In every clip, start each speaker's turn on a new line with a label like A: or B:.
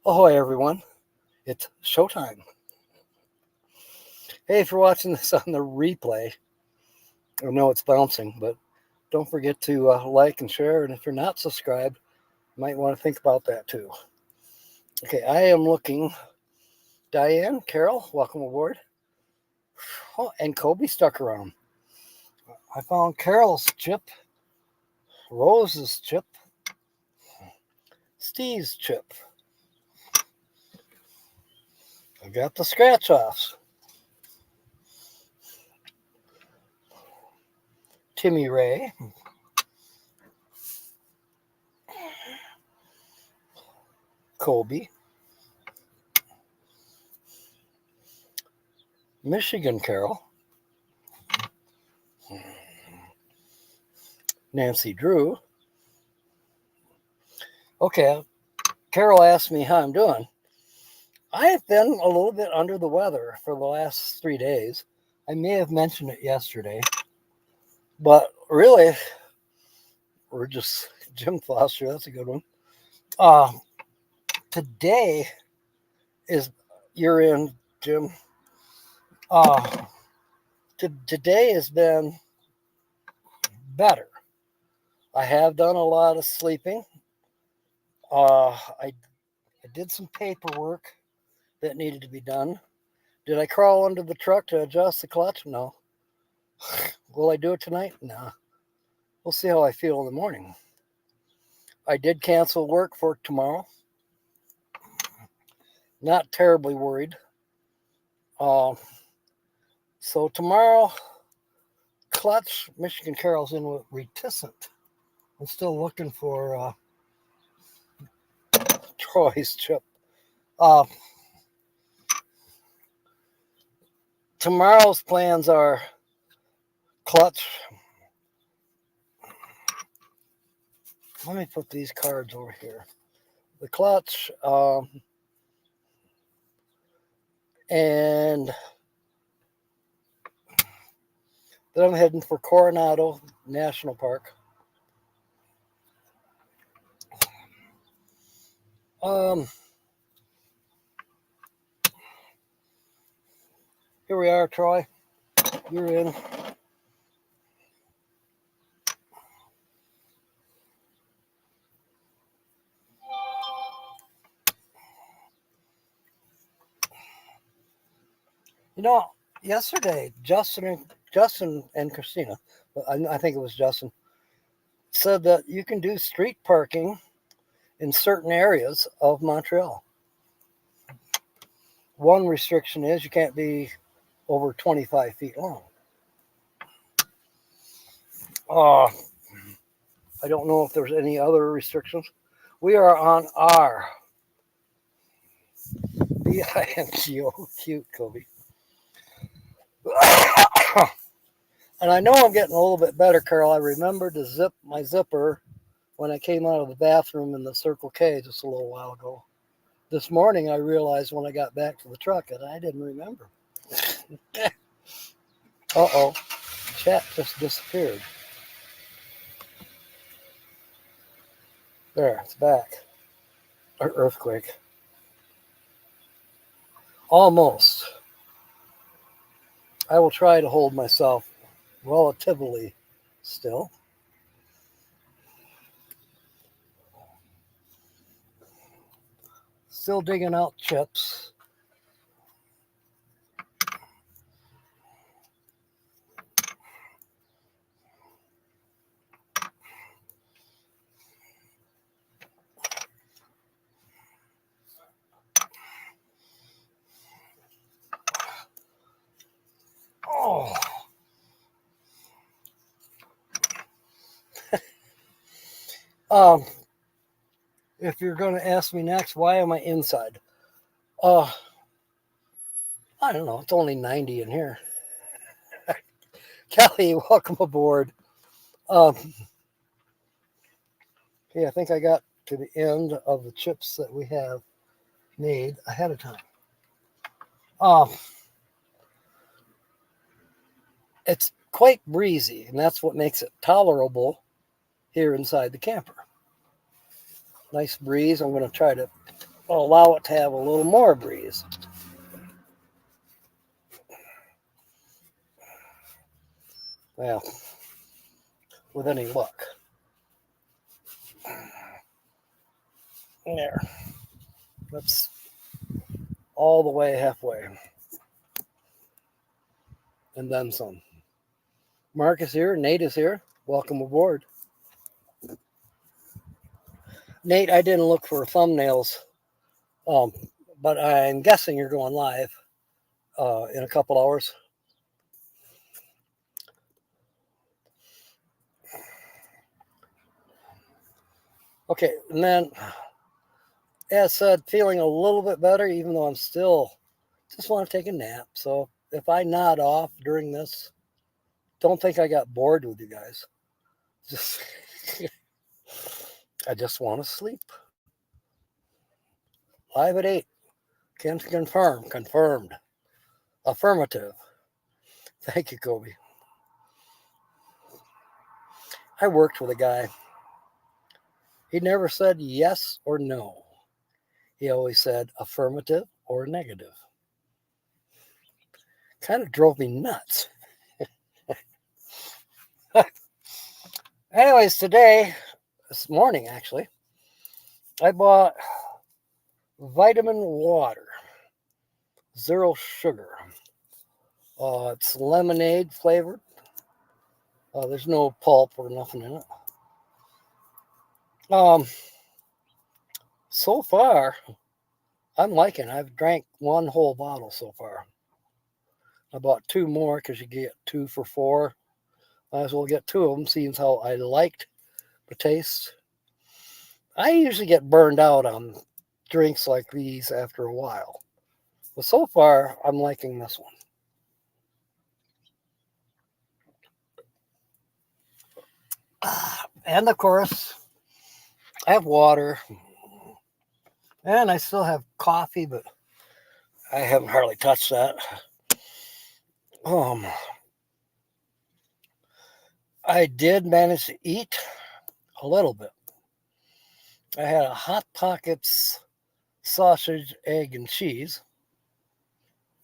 A: Ahoy, everyone. It's showtime. Hey, if you're watching this on the replay, I know it's bouncing, but don't forget to like and share. And if you're not subscribed, you might want to think about that too. Okay, I am looking. Diane, Carol, welcome aboard. Oh, and Kobe stuck around. I found Carol's chip, Rose's chip, Steve's chip. I got the scratch offs. Timmy Ray, Kobe, Michigan Carol, Nancy Drew. Okay, Carol asked me how I'm doing. I have been a little bit under the weather for the last 3 days. I may have mentioned it yesterday, but really, we're just Jim Foster. That's a good one. Uh, Today is you're in, Jim. Today has been better. I have done a lot of sleeping. I did some paperwork that needed to be done. Did I crawl under the truck to adjust the clutch? No. Will I do it tonight? No. We'll see how I feel in the morning. I did cancel work for tomorrow. Not terribly worried. So tomorrow, clutch, Michigan Carol's in with reticent. I'm still looking for Troy's chip. Tomorrow's plans are clutch. Let me put these cards over here. The clutch, and then I'm heading for Coronado National Park. Here we are, Troy. You're in. You know, yesterday, Justin and Christina, I think it was Justin, said that you can do street parking in certain areas of Montreal. One restriction is you can't be over 25 feet long. I don't know if there's any other restrictions. We are on R. BINGO. Cute, Kobe. And I know I'm getting a little bit better, Carol. I remembered to zip my zipper when I came out of the bathroom in the Circle K just a little while ago. This morning, I realized when I got back to the truck that I didn't remember. Uh-oh. Chat just disappeared. There, it's back. Earthquake. Almost. I will try to hold myself relatively still. Still digging out chips. Oh. If you're going to ask me next, why am I inside? I don't know. It's only 90 in here. Kelly, welcome aboard. Okay, I think I got to the end of the chips that we have made ahead of time. It's quite breezy, and that's what makes it tolerable here inside the camper. Nice breeze. I'm going to try to I'll allow it to have a little more breeze. Well, with any luck. There. That's all the way halfway. And then some. Mark is here. Nate is here. Welcome aboard. Nate, I didn't look for thumbnails, but I'm guessing you're going live in a couple hours. Okay, and then, as said, feeling a little bit better, even though I'm still just want to take a nap. So if I nod off during this, don't think I got bored with you guys. Just I just want to sleep. Live at 8. Can confirm. Confirmed. Affirmative. Thank you, Kobe. I worked with a guy. He never said yes or no. He always said affirmative or negative. Kind of drove me nuts. Anyways, this morning actually, I bought vitamin water, 0 sugar. It's lemonade flavored. There's no pulp or nothing in it. So far, I'm liking it. I've drank 1 whole bottle so far. I bought 2 more because you get 2 for $4. Might as well get 2 of them, seeing how I liked the taste. I usually get burned out on drinks like these after a while. But so far, I'm liking this one. And of course, I have water. And I still have coffee, but I haven't hardly touched that. I did manage to eat a little bit. I had a Hot Pockets sausage, egg, and cheese.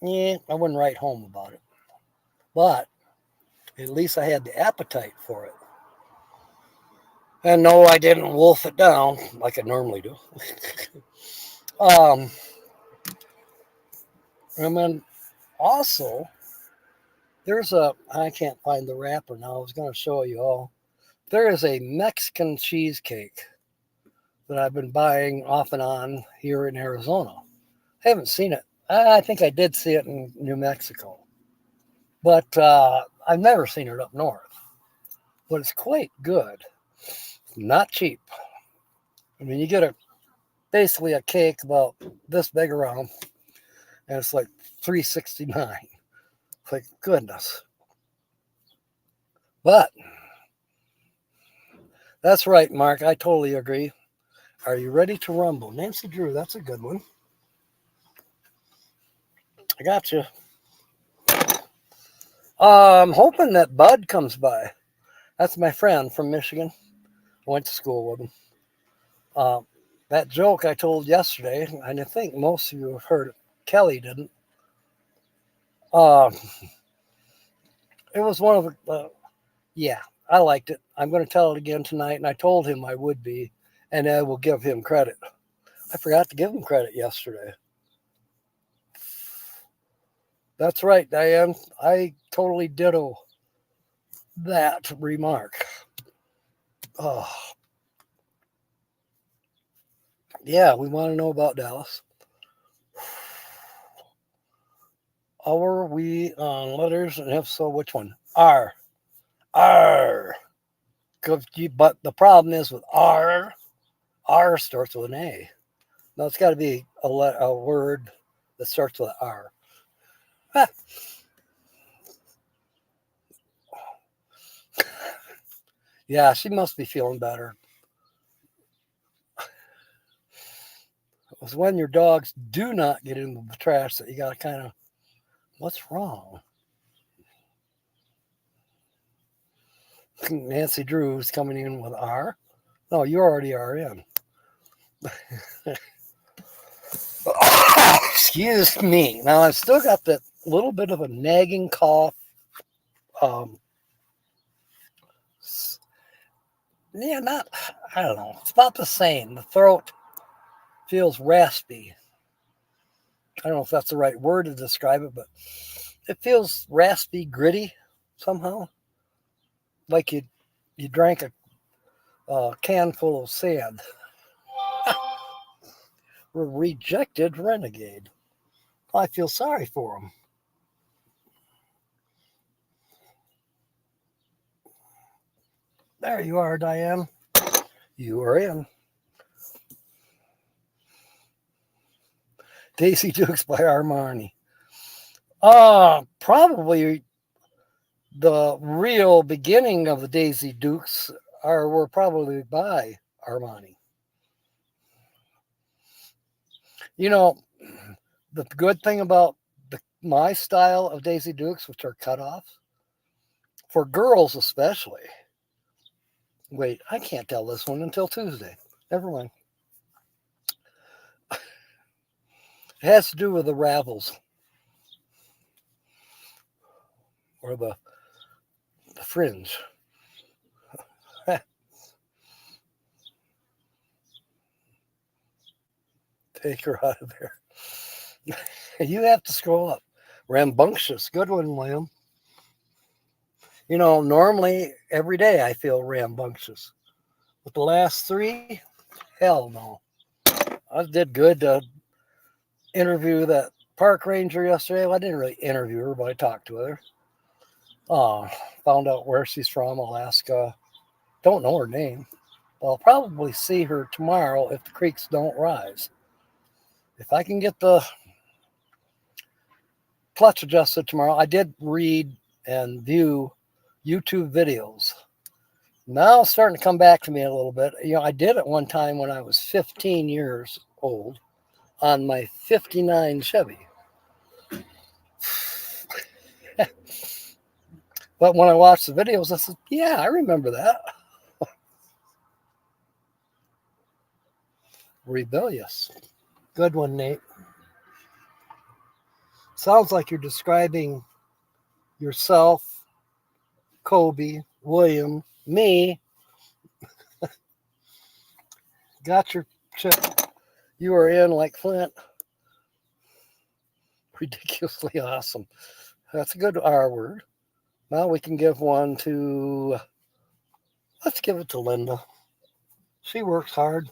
A: Yeah, I wouldn't write home about it. But at least I had the appetite for it. And no, I didn't wolf it down like I normally do. And then also, I can't find the wrapper now. I was going to show you all. There is a Mexican cheesecake that I've been buying off and on here in Arizona. I haven't seen it. I think I did see it in New Mexico. But I've never seen it up north. But it's quite good. Not cheap. I mean, you get basically a cake about this big around, and it's like $3.69. It's like, goodness. But that's right, Mark. I totally agree. Are you ready to rumble? Nancy Drew, that's a good one. I got you. I'm hoping that Bud comes by. That's my friend from Michigan. I went to school with him. That joke I told yesterday, and I think most of you have heard it. Kelly didn't. It was one of the, yeah, I liked it. I'm going to tell it again tonight, and I told him I would be, and I will give him credit. I forgot to give him credit yesterday. That's right, Diane. I totally ditto that remark. Oh, yeah, we want to know about Dallas. Are we on letters? And if so, which one? R. R. But the problem is with R starts with an A. Now it's got to be a word that starts with R. Ah. Yeah, she must be feeling better. It was when your dogs do not get into the trash that you got to kind of, what's wrong? Nancy Drew's coming in with R. No, you already are in. Excuse me. Now I've still got that little bit of a nagging cough. Um, yeah, not. I don't know. It's about the same. The throat feels raspy. I don't know if that's the right word to describe it, but it feels raspy, gritty somehow, like you drank a can full of sand. A rejected renegade. I feel sorry for him. There you are, Diane. You are in. Daisy Dukes by Armani. Probably the real beginning of the Daisy Dukes were probably by Armani. You know, the good thing about my style of Daisy Dukes, which are cut off, for girls especially. Wait, I can't tell this one until Tuesday. Never mind. It has to do with the ravels or the fringe. Take her out of there. You have to scroll up. Rambunctious. Good one, William. You know, normally every day I feel rambunctious. But the last three, hell no. I did good to interview that park ranger yesterday. Well, I didn't really interview her, but I talked to her. Found out where she's from, Alaska. Don't know her name. I'll probably see her tomorrow if the creeks don't rise. If I can get the clutch adjusted tomorrow, I did read and view YouTube videos. Now it's starting to come back to me a little bit. You know, I did it one time when I was 15 years old on my 59 Chevy. But when I watched the videos, I said, yeah, I remember that. Rebellious. Good one, Nate. Sounds like you're describing yourself, Kobe, William, me. Got your chip. You are in like Flint. Ridiculously awesome. That's a good R word. Now we can give one to, let's give it to Linda. She works hard.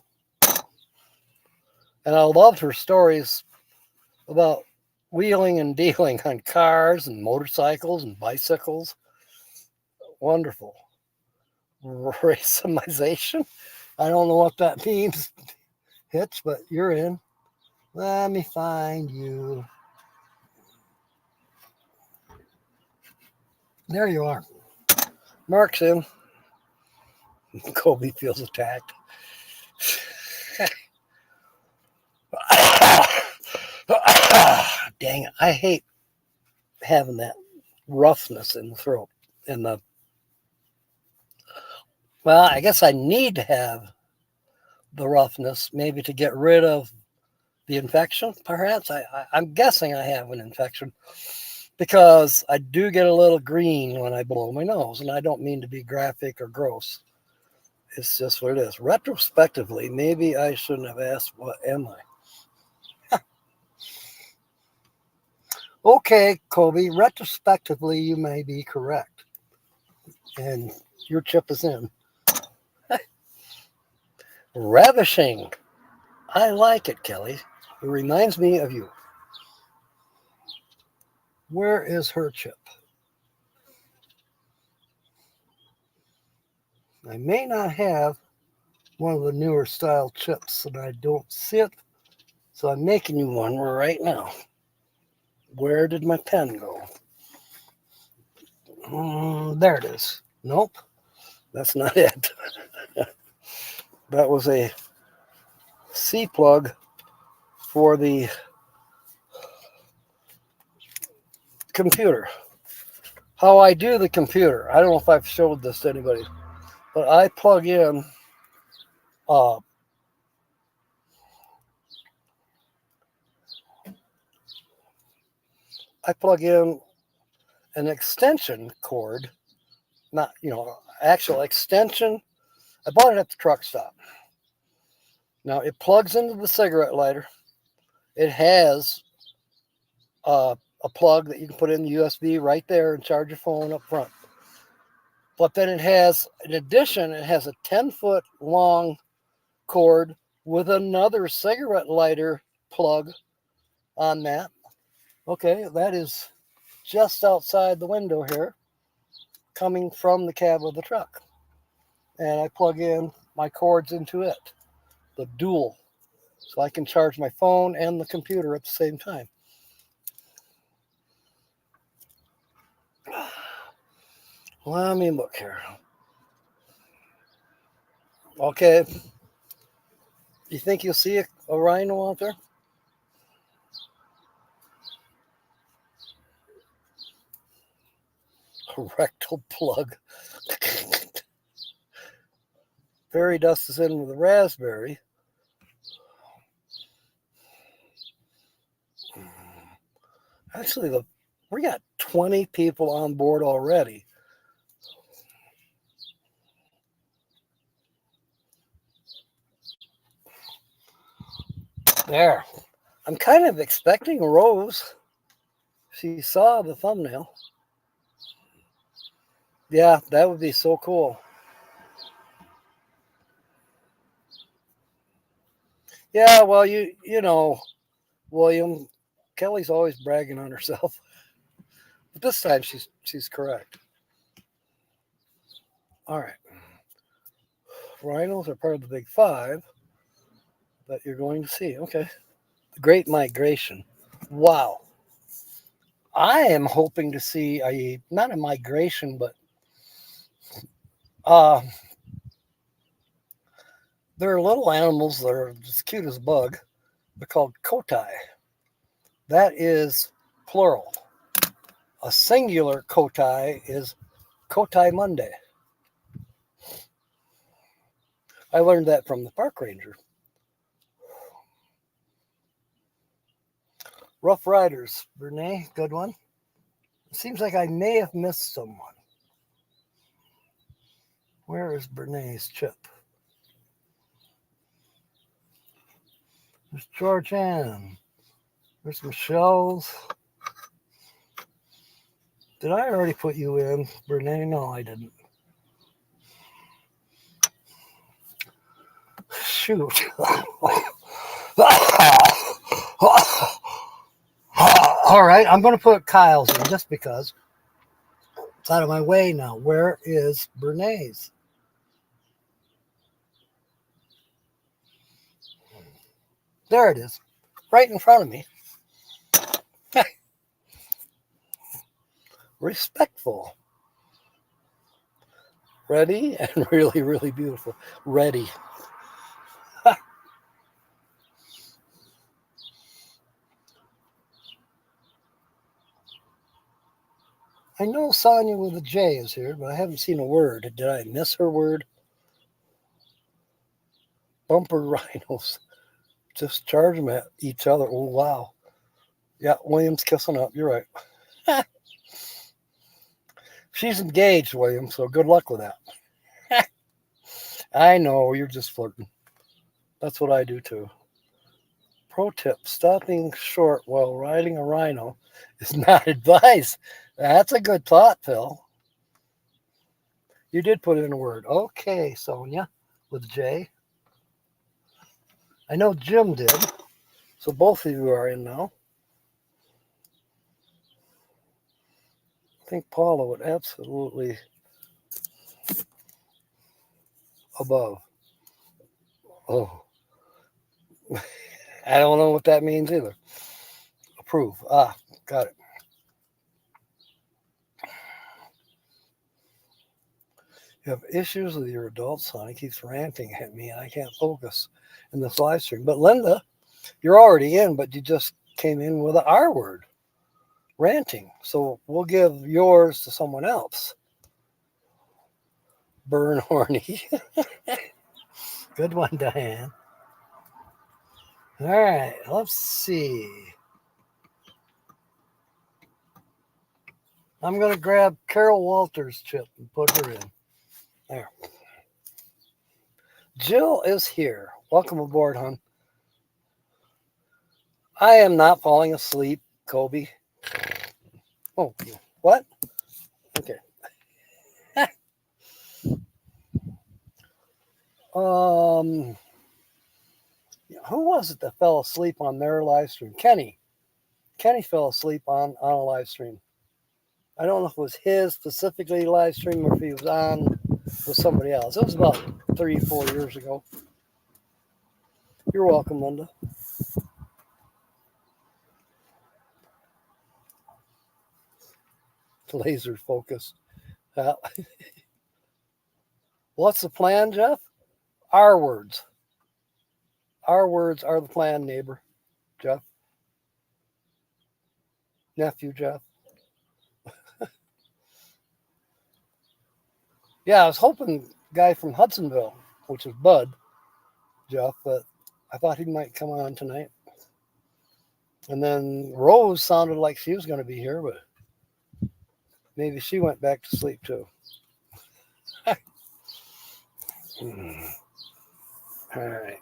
A: And I loved her stories about wheeling and dealing on cars and motorcycles and bicycles. Wonderful. Racimization. I don't know what that means, Hitch, but you're in. Let me find you. There you are. Mark's in. Kobe feels attacked. Dang it. I hate having that roughness in the throat. Well, I guess I need to have the roughness maybe to get rid of the infection, perhaps. I'm guessing I have an infection because I do get a little green when I blow my nose, and I don't mean to be graphic or gross. It's just what it is. Retrospectively, maybe I shouldn't have asked, what am I? Okay, Kobe, retrospectively, you may be correct. And your chip is in. Ravishing. I like it, Kelly. It reminds me of you. Where is her chip? I may not have one of the newer style chips, and I don't see it, so I'm making you one right now. Where did my pen go? There it is. Nope, that's not it. That was a C plug for the computer. How I do the computer, I don't know if I've showed this to anybody, but I plug in I plug in an extension cord, not, actual extension. I bought it at the truck stop. Now it plugs into the cigarette lighter. It has a plug that you can put in the USB right there and charge your phone up front. But then it has, in addition, it has a 10-foot long cord with another cigarette lighter plug on that. Okay, that is just outside the window here, coming from the cab of the truck. And I plug in my cords into it, the dual, so I can charge my phone and the computer at the same time. Let me look here. Okay. You think you'll see a rhino out there? A rectal plug. Fairy dust is in with a raspberry. Actually, we got 20 people on board already. There. I'm kind of expecting Rose. She saw the thumbnail. Yeah, that would be so cool. Yeah, well, you know, William, Kelly's always bragging on herself. But this time she's correct. All right. Rhinos are part of the Big Five that you're going to see. Okay. The Great Migration. Wow. I am hoping to see not a migration, but there are little animals that are as cute as a bug. They're called kotai. That is plural. A singular kotai is Kotai Monday. I learned that from the park ranger. Rough Riders, Brene, good one. It seems like I may have missed someone. Where is Brene's chip? There's Georgianne. There's Michelle's. Did I already put you in, Brene? No, I didn't. Shoot. All right, I'm going to put Kyle's in just because. It's out of my way now. Where is Brene's? There it is. Right in front of me. Respectful. Ready and really, really beautiful. Ready. I know Sonia with a J is here, but I haven't seen a word. Did I miss her word? Bumper rhinos. Just charge them at each other. Oh, wow. Yeah, William's kissing up. You're right. She's engaged, William, so good luck with that. I know, you're just flirting. That's what I do too. Pro tip, stopping short while riding a rhino is not advice. That's a good thought, Phil. You did put in a word. Okay, Sonia, with J. I know Jim did. So both of you are in now. I think Paula would absolutely above. Oh. I don't know what that means either. Approve. Ah, got it. You have issues with your adult son. He keeps ranting at me and I can't focus in this live stream. But Linda, you're already in, but you just came in with an R word. Ranting. So we'll give yours to someone else. Burn horny. Good one, Diane. All right, let's see. I'm going to grab Carol Walters' chip and put her in. There. Jill is here. Welcome aboard, hon. I am not falling asleep, Kobe. Oh, what? Okay. Who was it that fell asleep on their live stream? Kenny. Kenny fell asleep on a live stream. I don't know if it was his specifically live stream or if he was on with somebody else. It was about 3-4 years ago. You're welcome, Linda. Laser focused. What's the plan, Jeff? Our words. Our words are the plan, neighbor. Jeff. Nephew, Jeff. Yeah, I was hoping guy from Hudsonville, which is Bud, Jeff, but I thought he might come on tonight. And then Rose sounded like she was going to be here, but maybe she went back to sleep too. All right.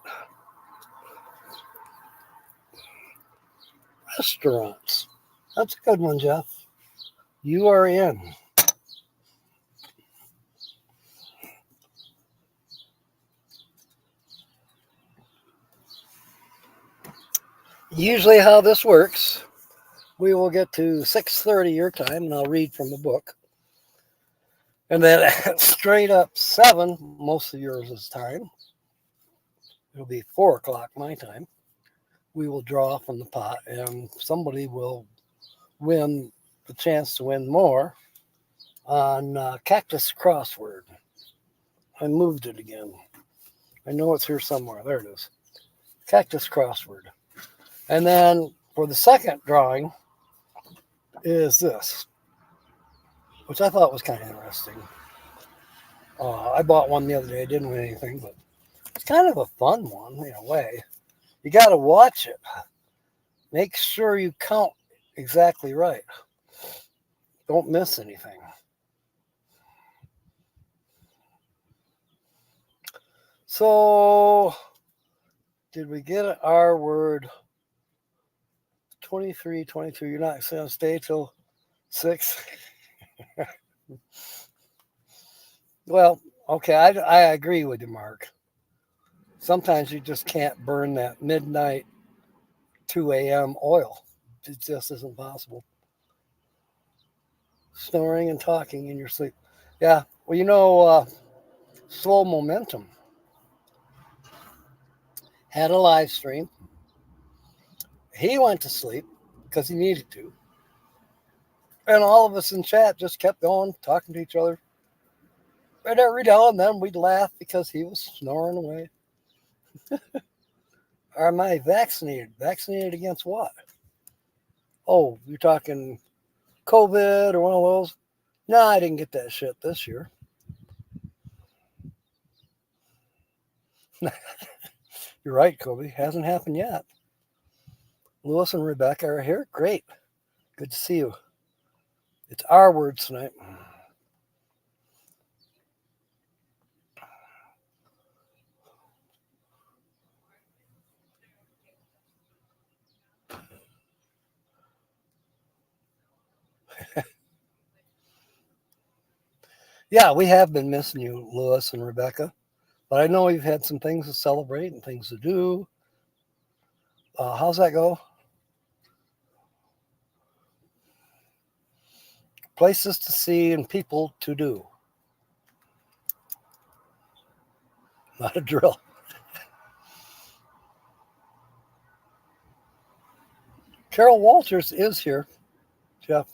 A: Restaurants. That's a good one, Jeff. You are in. Usually how this works, we will get to 6:30 your time, and I'll read from the book. And then straight up 7, most of yours' time, it'll be 4 o'clock my time, we will draw from the pot, and somebody will win the chance to win more on Cactus Crossword. I moved it again. I know it's here somewhere. There it is. Cactus Crossword. And then for the second drawing is this, which I thought was kind of interesting. I bought one the other day. I didn't win anything, but it's kind of a fun one in a way. You got to watch it. Make sure you count exactly right. Don't miss anything. So, did we get our word? 23, 22. You're not going to stay till 6? Well, okay, I agree with you, Mark. Sometimes you just can't burn that midnight 2 a.m. oil. It just isn't possible. Snoring and talking in your sleep. Yeah, well, Slow Momentum had a live stream. He went to sleep because he needed to. And all of us in chat just kept going, talking to each other. And every now and then we'd laugh because he was snoring away. Am I vaccinated? Vaccinated against what? Oh, you're talking COVID or one of those? No, I didn't get that shit this year. You're right, Kobe. Hasn't happened yet. Lewis and Rebecca are here. Great. Good to see you. It's our words tonight. Yeah, we have been missing you, Lewis and Rebecca. But I know we've had some things to celebrate and things to do. How's that go? Places to see and people to do. Not a drill. Carol Walters is here, Jeff.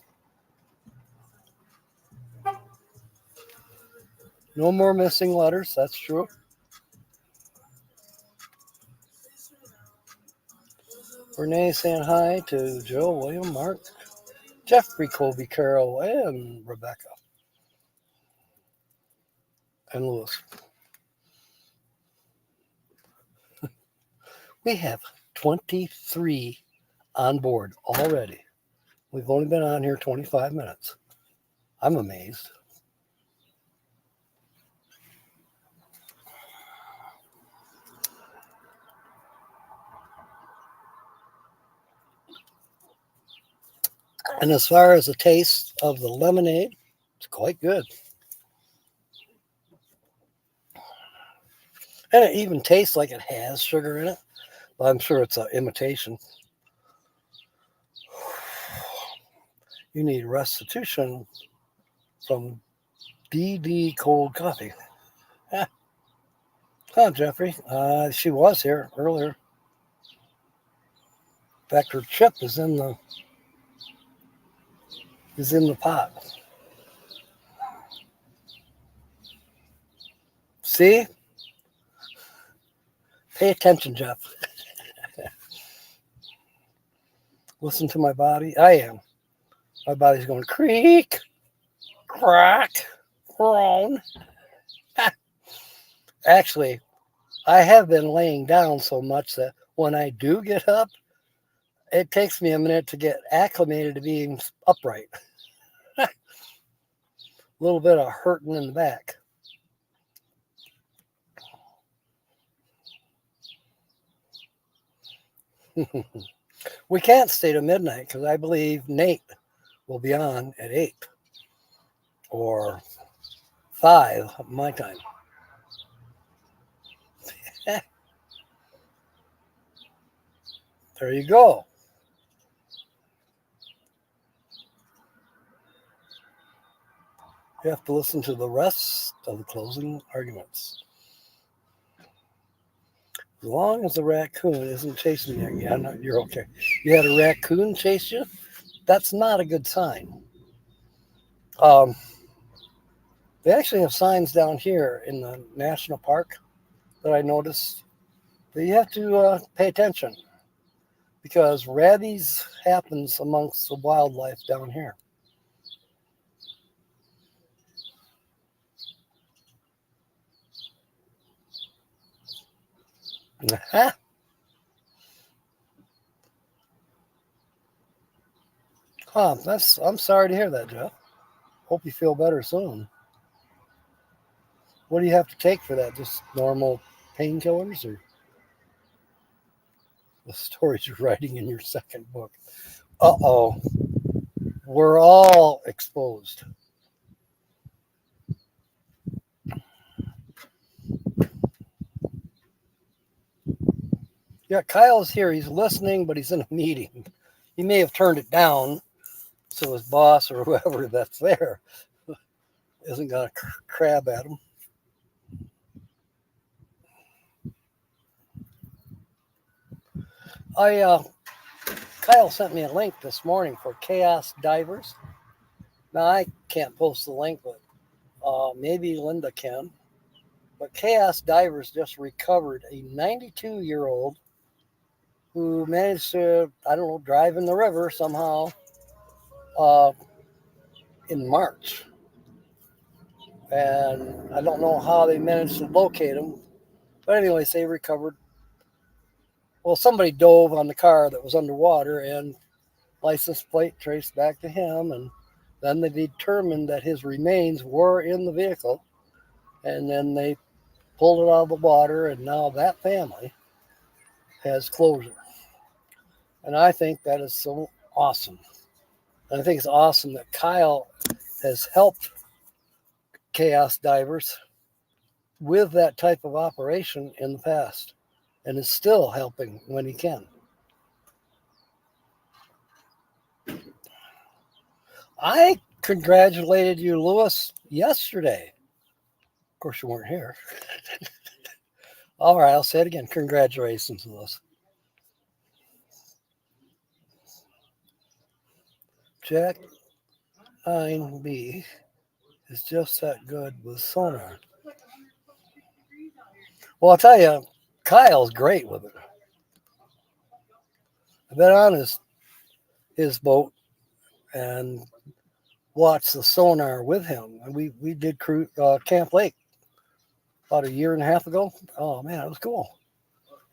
A: No more missing letters. That's true. Renee saying hi to Joe, William, Mark, Jeffrey, Colby, Carol, and Rebecca. And Lewis. We have 23 on board already. We've only been on here 25 minutes. I'm amazed. And as far as the taste of the lemonade, it's quite good. And it even tastes like it has sugar in it, but I'm sure it's an imitation. You need restitution from DD Cold Coffee. Huh, Jeffrey. She was here earlier. In fact, her chip is in the pot. See? Pay attention, Jeff. Listen to my body. I am. My body's going creak, crack, groan. Actually, I have been laying down so much that when I do get up, it takes me a minute to get acclimated to being upright. A little bit of hurting in the back. We can't stay to midnight because I believe Nate will be on at 8 or 5 my time. There you go. You have to listen to the rest of the closing arguments. As long as the raccoon isn't chasing you, yeah, no, you're okay. You had a raccoon chase you? That's not a good sign. They actually have signs down here in the national park that I noticed that you have to pay attention because rabies happens amongst the wildlife down here. I'm sorry to hear that, Jeff. Hope you feel better soon. What do you have to take for that? Just normal painkillers or the stories you're writing in your second book? Uh-oh. We're all exposed. Yeah, Kyle's here. He's listening, but he's in a meeting. He may have turned it down so his boss or whoever that's there isn't going to crab at him. Kyle sent me a link this morning for Chaos Divers. Now, I can't post the link, but maybe Linda can. But Chaos Divers just recovered a 92-year-old who managed to, I don't know, drive in the river somehow in March. And I don't know how they managed to locate him. But anyways, they recovered. Well, somebody dove on the car that was underwater and license plate traced back to him. And then they determined that his remains were in the vehicle. And then they pulled it out of the water. And now that family has closure. And I think that is so awesome. And I think it's awesome that Kyle has helped Chaos Divers with that type of operation in the past and is still helping when he can. I congratulated you, Lewis, yesterday. Of course, you weren't here. All right, I'll say it again. Congratulations, Lewis. Jack 9B is just that good with sonar. Well, I'll tell you, Kyle's great with it. I've been on his boat and watched the sonar with him. And we did Camp Lake about a year and a half ago. Oh, man, it was cool.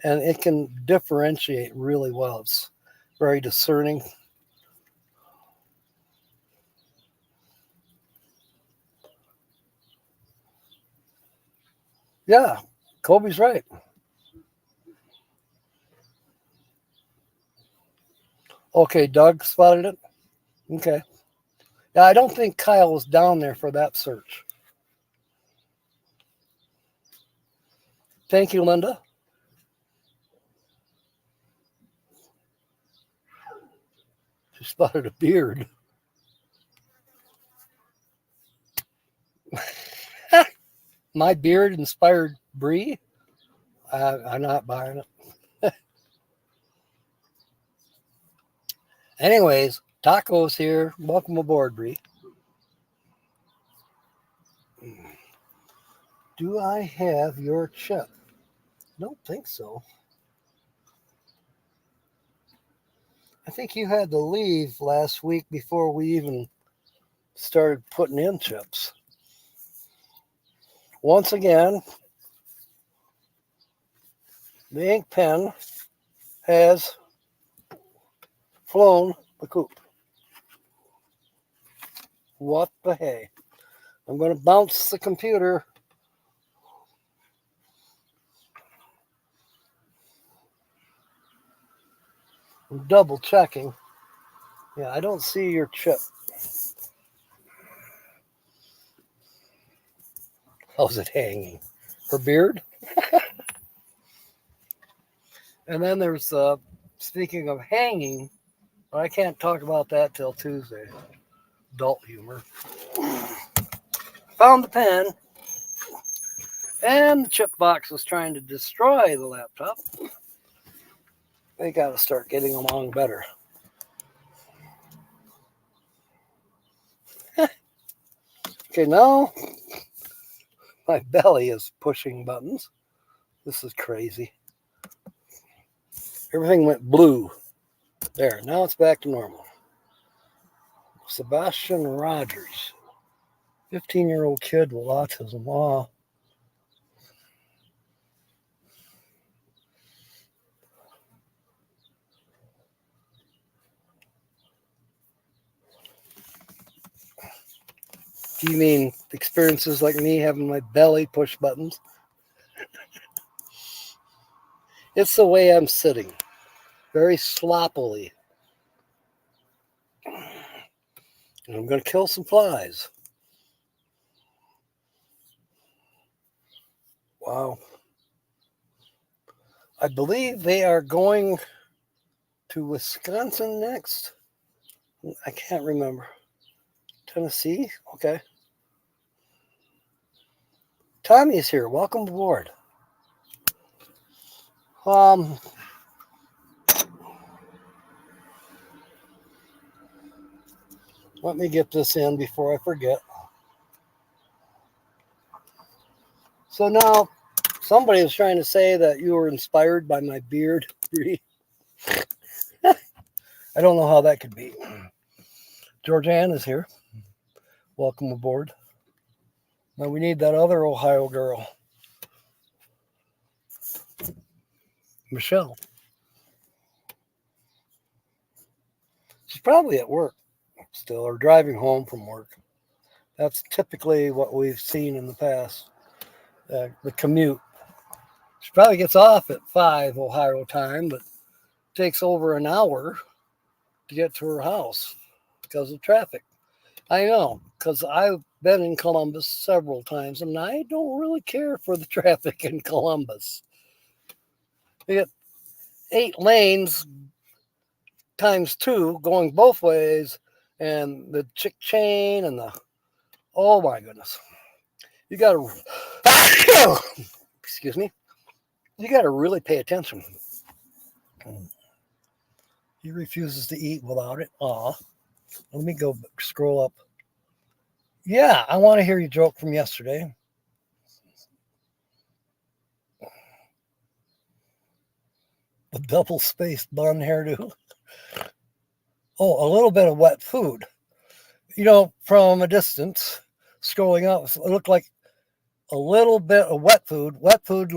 A: And it can differentiate really well. It's very discerning. Yeah, Kobe's right. Okay, Doug spotted it. Okay. Yeah, I don't think Kyle was down there for that search. Thank you, Linda. She spotted a beard. My beard inspired Bree. I'm not buying it. Anyways, tacos here. Welcome aboard, Bree. Do I have your chip? Don't think so. I think you had to leave last week before we even started putting in chips. Once again, the ink pen has flown the coop. What the hey? I'm going to bounce the computer. I'm double checking. Yeah, I don't see your chip. How's it hanging? Her beard? And then there's, speaking of hanging, I can't talk about that till Tuesday. Adult humor. Found the pen, and the chip box was trying to destroy the laptop. They got to start getting along better. Okay, now my belly is pushing buttons. This is crazy. Everything went blue. There, now it's back to normal. Sebastian Rogers, 15-year-old kid with autism. Wow. Do you mean experiences like me having my belly push buttons? It's the way I'm sitting, very sloppily. And I'm going to kill some flies. Wow. I believe they are going to Wisconsin next. I can't remember. Tennessee? Okay. Tommy is here. Welcome aboard. Let me get this in before I forget. So now, somebody was trying to say that you were inspired by my beard. I don't know how that could be. Georgianne is here. Welcome aboard. Now we need that other Ohio girl, Michelle. She's probably at work still or driving home from work. That's typically what we've seen in the past. The commute. She probably gets off at 5 Ohio time, but takes over an hour to get to her house because of traffic. I know, because I've been in Columbus several times, and I don't really care for the traffic in Columbus. You get 8 lanes times 2 going both ways, and the chick chain and the, oh my goodness. You got to, excuse me, you got to really pay attention. He refuses to eat without it. Aw. Let me go scroll up. Yeah, I want to hear your joke from yesterday. The double spaced bun hairdo. Oh, a little bit of wet food. You know, from a distance, scrolling up, it looked like a little bit of wet food. Wet food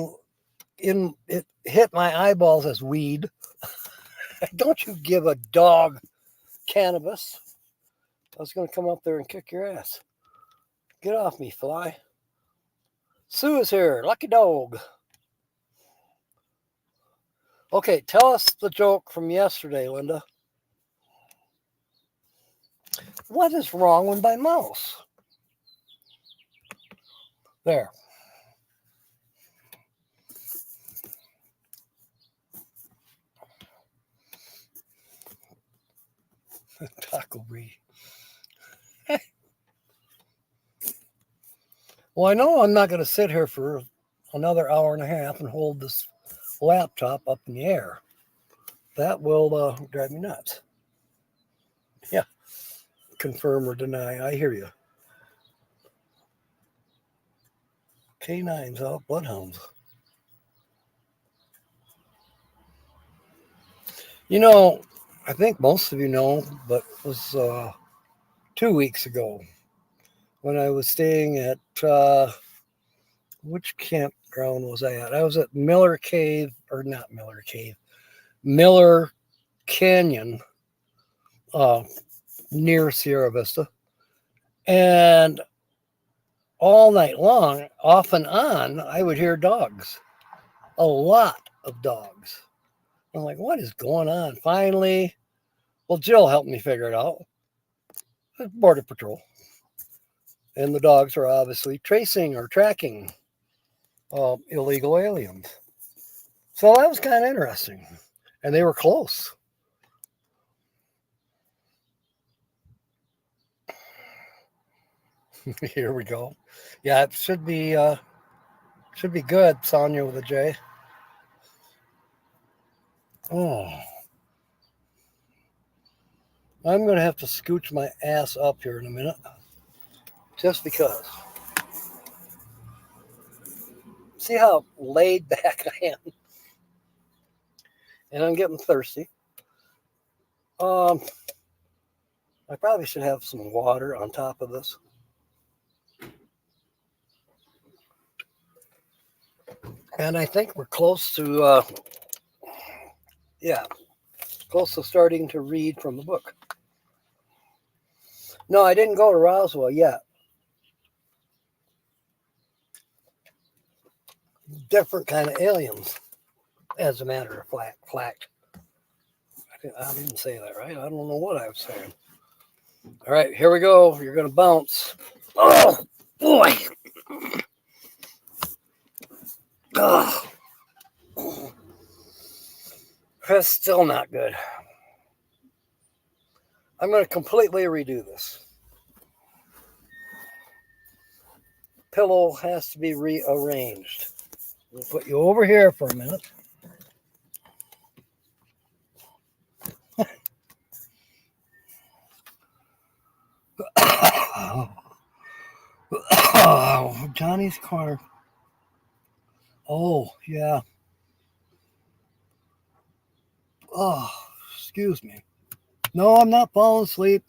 A: in it hit my eyeballs as weed. Don't you give a dog cannabis. I was going to come up there and kick your ass. Get off me, fly. Sue is here. Lucky dog. Okay, tell us the joke from yesterday, Linda. What is wrong with my mouse? There. Taco Brie. Well, I know I'm not going to sit here for another hour and a half and hold this laptop up in the air. That will drive me nuts. Yeah. Confirm or deny. I hear you. Canines out, bloodhounds. You know, I think most of you know, but it was 2 weeks ago when I was staying at, which campground was I at? I was at Miller Cave, or not Miller Cave, Miller Canyon near Sierra Vista. And all night long, off and on, I would hear dogs. A lot of dogs. I'm like, what is going on? Finally, well, Jill helped me figure it out. Border Patrol. And the dogs are obviously tracing or tracking illegal aliens. So that was kind of interesting. And they were close. Here we go. Yeah, it should be good, Sonia with a J. Oh. I'm going to have to scooch my ass up here in a minute. Just because. See how laid back I am? And I'm getting thirsty. I probably should have some water on top of this. And I think we're close to, close to starting to read from the book. No, I didn't go to Roswell yet. Different kind of aliens, as a matter of fact. I didn't say that right. I don't know what I was saying. All right, here we go. You're going to bounce. Oh, boy. Oh. That's still not good. I'm going to completely redo this. Pillow has to be rearranged. We'll put you over here for a minute. Oh, Johnny's car. Oh, yeah. Oh, excuse me. No, I'm not falling asleep.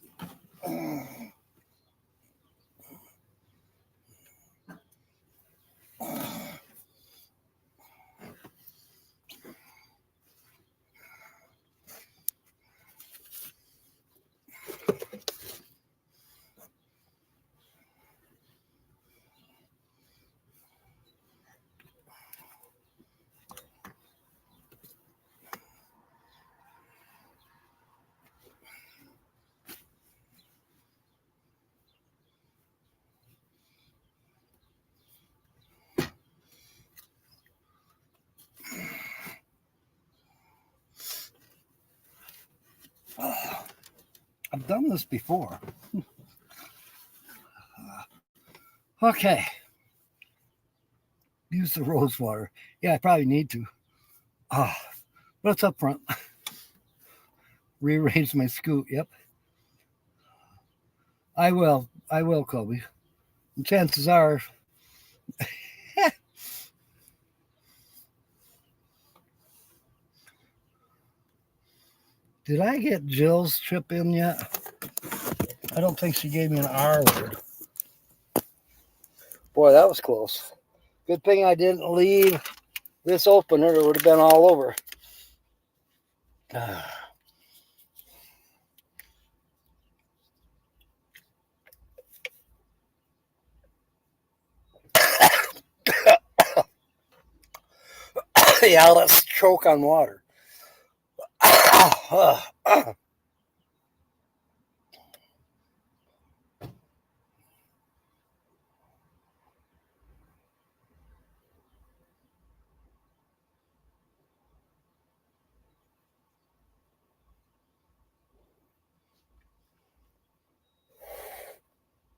A: I've done this before. Okay. Use the rose water. Yeah, I probably need to. But it's up front. Rearrange my scoot. Yep. I will, Kobe. And chances are. Did I get Jill's chip in yet? I don't think she gave me an R word. Boy, that was close. Good thing I didn't leave this open or it would have been all over. Yeah, let's choke on water.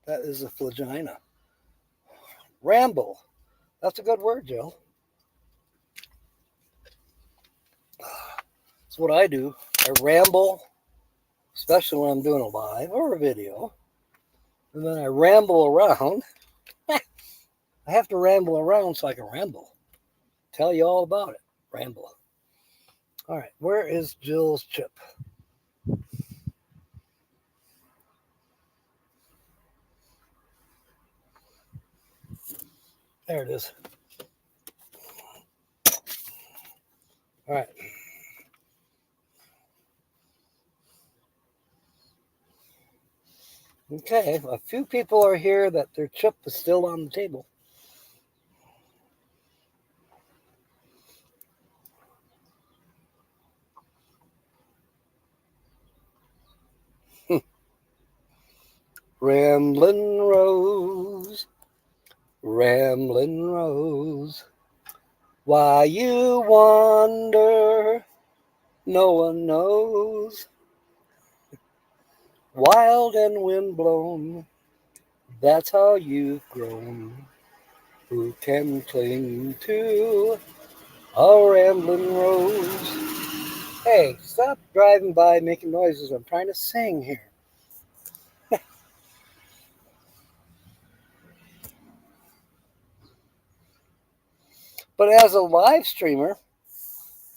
A: That is a flagina. Ramble. That's a good word, Jill. That's what I do. I ramble, especially when I'm doing a live or a video. And then I ramble around. I have to ramble around so I can ramble. Tell you all about it. Ramble. All right, where is Jill's chip? There it is. All right. Okay, a few people are here that their chip is still on the table. Ramblin' Rose, Ramblin' Rose, why you wander, no one knows. Wild and windblown, that's how you've grown. Who can cling to a ramblin' rose? Hey, stop driving by making noises. I'm trying to sing here. But as a live streamer,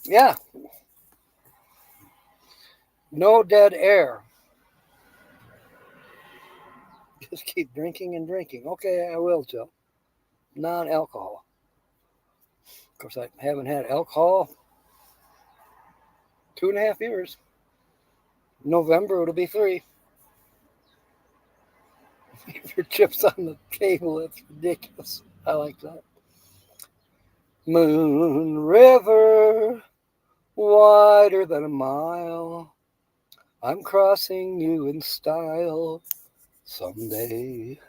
A: yeah, no dead air. Just keep drinking and drinking. Okay, I will, Jill. Non-alcohol. Of course, I haven't had alcohol 2.5 years. November it'll be 3. Your chips on the table. It's ridiculous. I like that. Moon River, wider than a mile. I'm crossing you in style someday.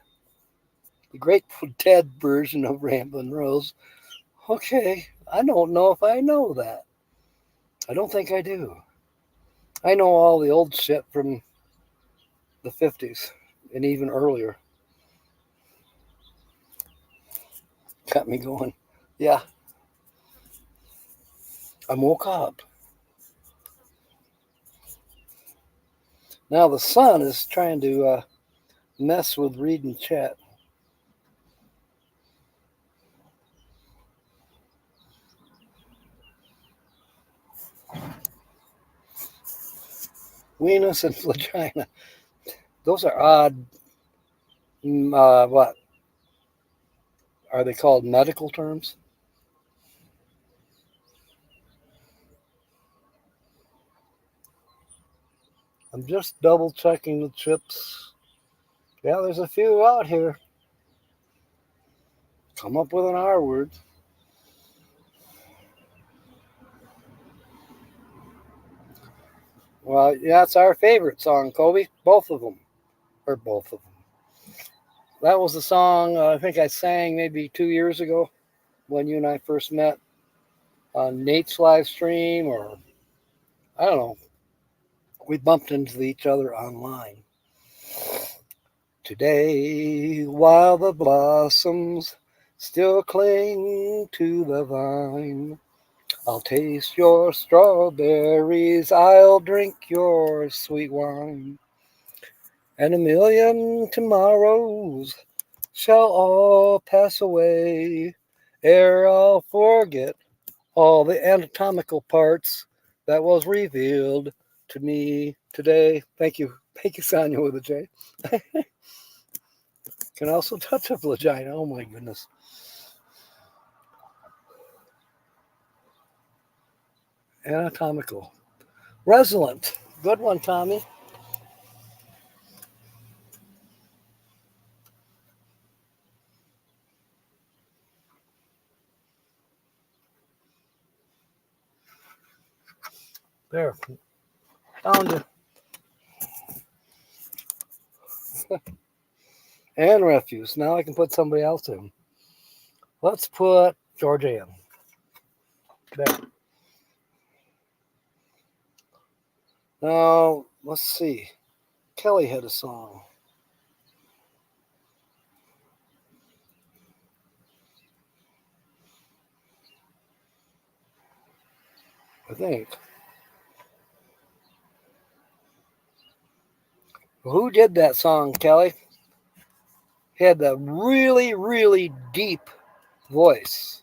A: The Grateful Dead version of Ramblin' Rose. Okay, I don't know if I know that. I don't think I do. I know all the old shit from the 50s and even earlier. Got me going. Yeah, I'm woke up. Now the sun is trying to mess with reading chat. Venus and vagina. Those are odd. What are they called? Medical terms? I'm just double checking the chips. Yeah, there's a few out here. Come up with an R word. Well, yeah, it's our favorite song, Kobe. Both of them. Or both of them. That was the song I think I sang maybe 2 years ago when you and I first met on Nate's live stream, or I don't know. We bumped into each other online. Today, while the blossoms still cling to the vine, I'll taste your strawberries, I'll drink your sweet wine. And a million tomorrows shall all pass away, ere I'll forget all the anatomical parts that was revealed to me today. Thank you. Thank you, Sonia with a J. Can also touch a vagina. Oh my goodness. Anatomical. Resonant. Good one, Tommy. There. Found you. And refuse. Now I can put somebody else in. Let's put Georgia in. There. Now, let's see. Kelly had a song. I think. Who did that song, Kelly? He had that really, really deep voice.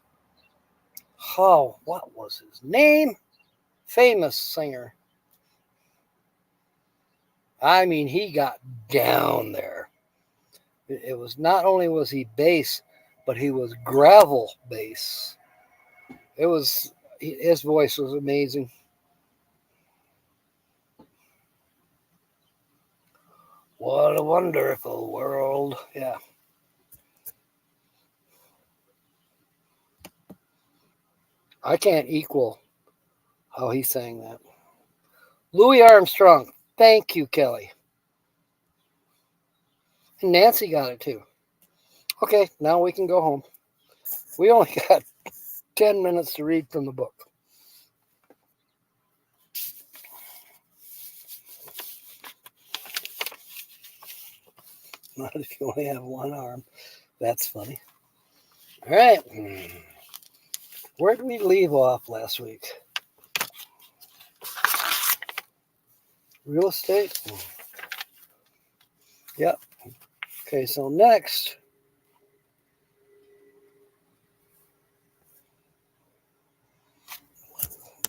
A: Oh, what was his name? Famous singer. I mean, he got down there. It was not only was he bass, but he was gravel bass. It was his voice was amazing. What a wonderful world. Yeah. I can't equal how he sang that. Louis Armstrong. Thank you, Kelly. And Nancy got it too. Okay, now we can go home. We only got 10 minutes to read from the book. Not if you only have one arm. That's funny. All right. Where did we leave off last week? Real estate? Yep. Okay, so next.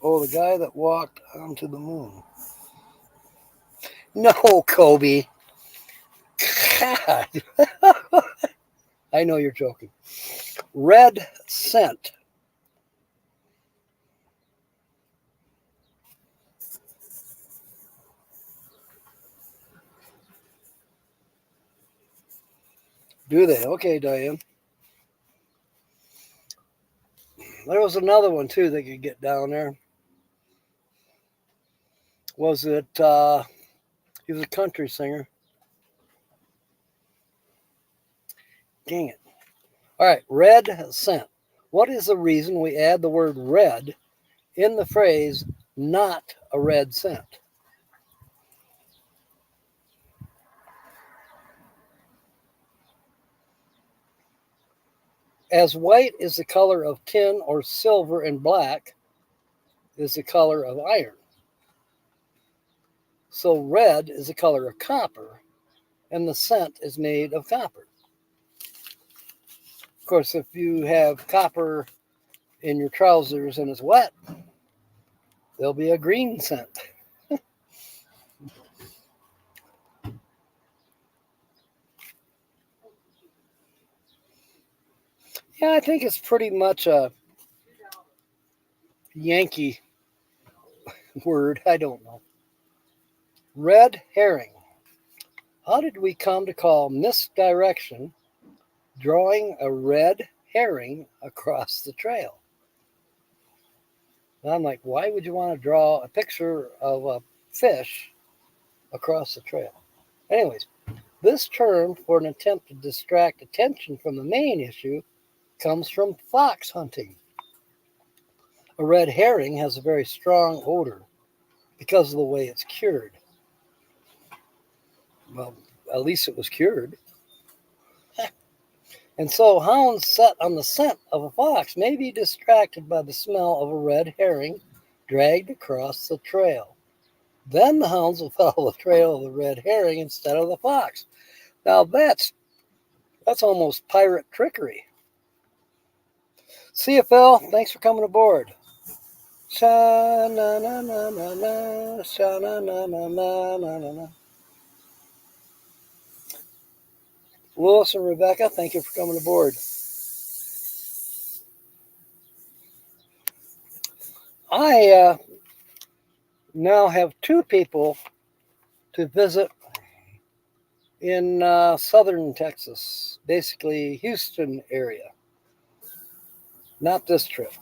A: Oh, the guy that walked onto the moon. No, Kobe. God. I know you're joking. Red scent. Do they? Okay, Diane. There was another one too that could get down there. Was it? He was a country singer. Dang it. All right, red scent. What is the reason we add the word red in the phrase not a red scent? As white is the color of tin or silver and black is the color of iron. So red is the color of copper and the scent is made of copper. Of course, if you have copper in your trousers and it's wet, there'll be a green scent. Yeah, I think it's pretty much a Yankee word. I don't know. Red herring. How did we come to call misdirection drawing a red herring across the trail? And I'm like, why would you want to draw a picture of a fish across the trail? Anyways, this term for an attempt to distract attention from the main issue comes from fox hunting. A red herring has a very strong odor because of the way it's cured. Well, at least it was cured. And so hounds set on the scent of a fox may be distracted by the smell of a red herring dragged across the trail. Then the hounds will follow the trail of the red herring instead of the fox. Now that's almost pirate trickery. CFL, thanks for coming aboard. Sha na na na na na, sha na na na na na na. Louis and Rebecca, thank you for coming aboard. I now have two people to visit in southern Texas, basically Houston area. Not this trip.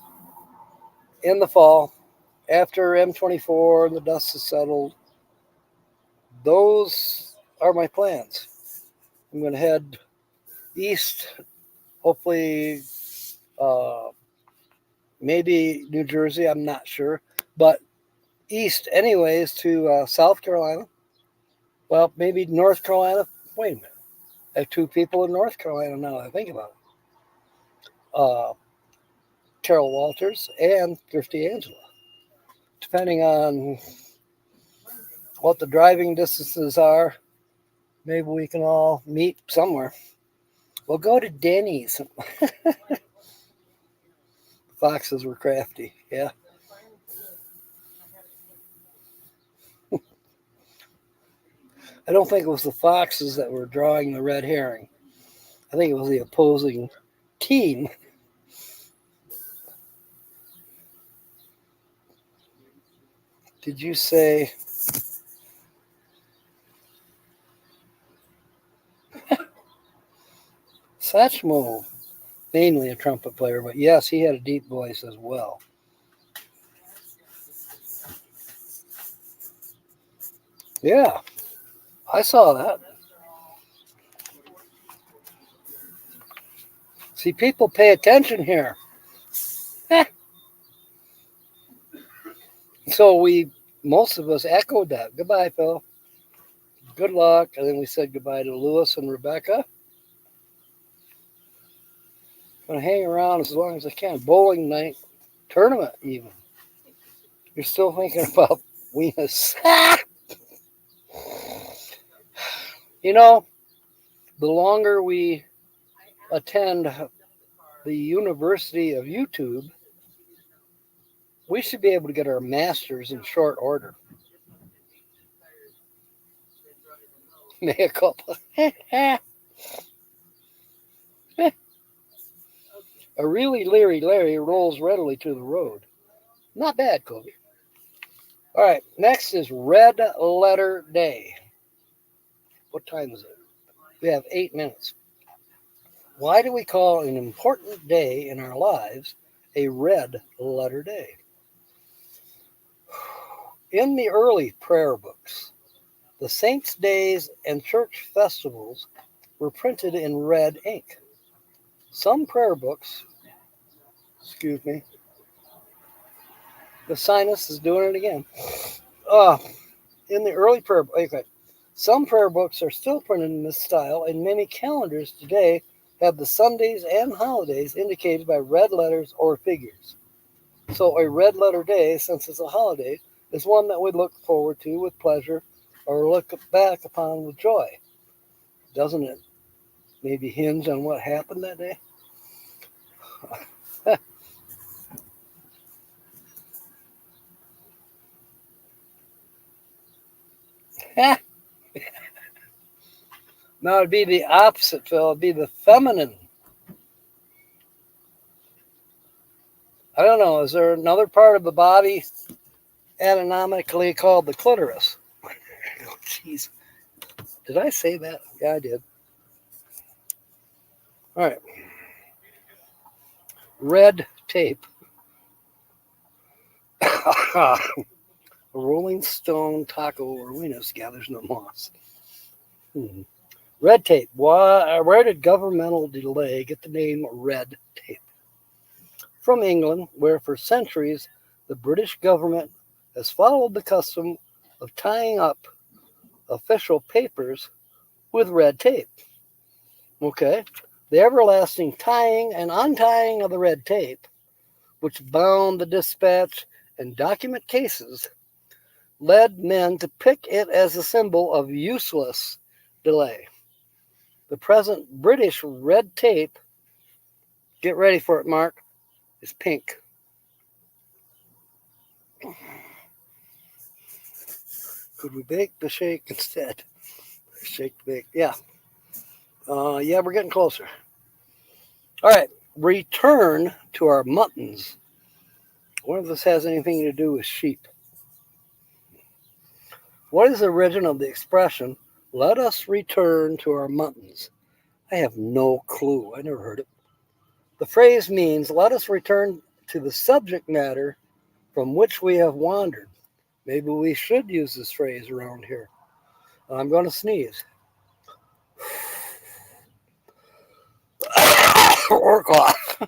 A: In the fall, after M24 and the dust is settled, those are my plans. I'm going to head east, hopefully, maybe New Jersey, I'm not sure, but east anyways to South Carolina. Well, maybe North Carolina. Wait a minute. I have two people in North Carolina now that I think about it. Carol Walters and Thrifty Angela. Depending on what the driving distances are, maybe we can all meet somewhere. We'll go to Denny's. Foxes were crafty, yeah. I don't think it was the foxes that were drawing the red herring. I think it was the opposing team. Did you say Satchmo? Mainly a trumpet player, but yes, he had a deep voice as well. Yeah, I saw that. See, people pay attention here. So most of us echoed that. Goodbye, Phil. Good luck. And then we said goodbye to Lewis and Rebecca. Gonna hang around as long as I can. Bowling night, tournament even. You're still thinking about Venus. You know, the longer we attend the University of YouTube, we should be able to get our masters in short order. Mea culpa. A really leery Larry rolls readily to the road. Not bad, Kobe. All right, next is Red Letter Day. What time is it? We have 8 minutes. Why do we call an important day in our lives a red letter day? In the early prayer books, the saints' days and church festivals were printed in red ink. Some prayer books, the sinus is doing it again. In the early prayer book, okay. Some prayer books are still printed in this style, and many calendars today have the Sundays and holidays indicated by red letters or figures. So a red letter day, since it's a holiday, is one that we look forward to with pleasure or look back upon with joy. Doesn't it maybe hinge on what happened that day? No, it'd be the opposite, Phil. It'd be the feminine. I don't know. Is there another part of the body anatomically called the clitoris? Oh, jeez. Did I say that? Yeah, I did. All right. Red tape. A rolling stone taco or Venus gathers no moss. Red tape. Where did governmental delay get the name red tape? From England, where for centuries the British government has followed the custom of tying up official papers with red tape. Okay, the everlasting tying and untying of the red tape, which bound the dispatch and document cases, led men to pick it as a symbol of useless delay. The present British red tape, get ready for it, Mark, is pink. Could we bake the shake instead? Shake the bake, yeah. Yeah, we're getting closer. All right, return to our muttons. I wonder if this has anything to do with sheep. What is the origin of the expression, let us return to our muttons? I have no clue. I never heard it. The phrase means, let us return to the subject matter from which we have wandered. Maybe we should use this phrase around here. I'm going to sneeze. Or cough.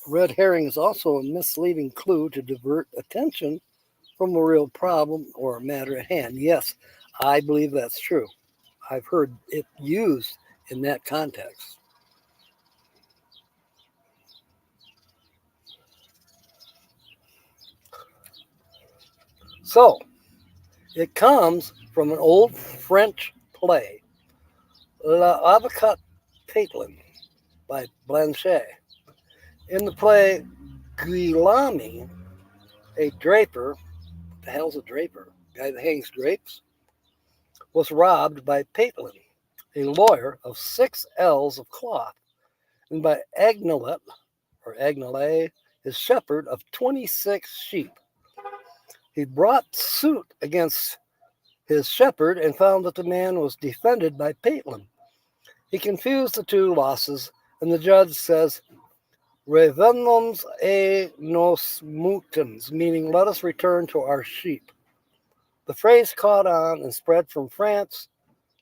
A: Red herring is also a misleading clue to divert attention from a real problem or a matter at hand. Yes, I believe that's true. I've heard it used in that context. So, it comes from an old French play, L'Avocat Patelin by Blanchet. In the play, Guillaume, a draper, what the hell's a draper? Guy that hangs drapes, was robbed by Patelin, a lawyer, of 6 ells of cloth, and by Agnelet, or Agnelet, his shepherd, of 26 sheep. He brought suit against his shepherd and found that the man was defended by Patelin. He confused the two losses, and the judge says, Revenons et nos moutons, meaning let us return to our sheep. The phrase caught on and spread from France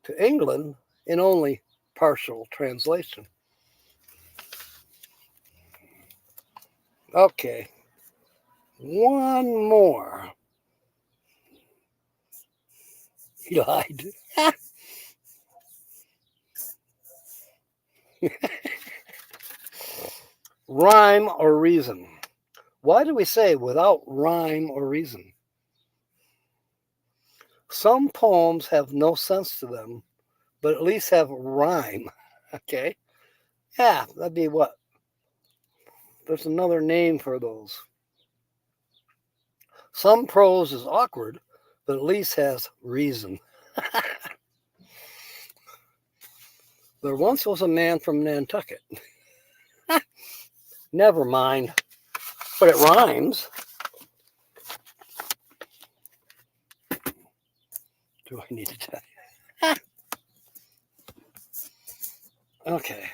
A: to England in only partial translation. Okay, one more. He lied. Rhyme or reason. Why do we say without rhyme or reason? Some poems have no sense to them, but at least have rhyme. Okay? Yeah, that'd be what? There's another name for those. Some prose is awkward, but at least has reason. There once was a man from Nantucket. Never mind, but it rhymes. Do I need to tell you? Okay.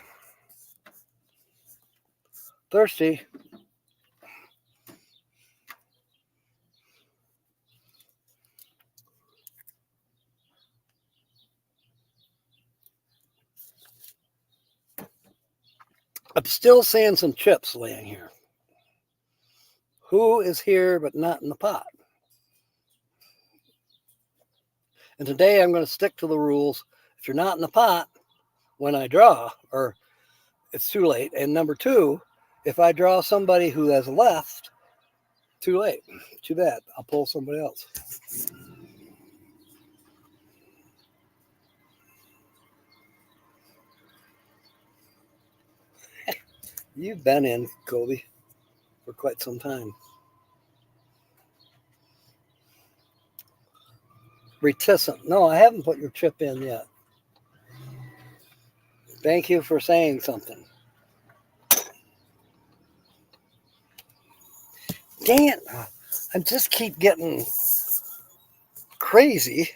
A: Thirsty. I'm still seeing some chips laying here. Who is here but not in the pot? And today I'm going to stick to the rules. If you're not in the pot when I draw, or it's too late. And number two, if I draw somebody who has left, too late. Too bad. I'll pull somebody else. You've been in, Kobe, for quite some time. Reticent. No, I haven't put your chip in yet. Thank you for saying something. Dang it. I just keep getting crazy.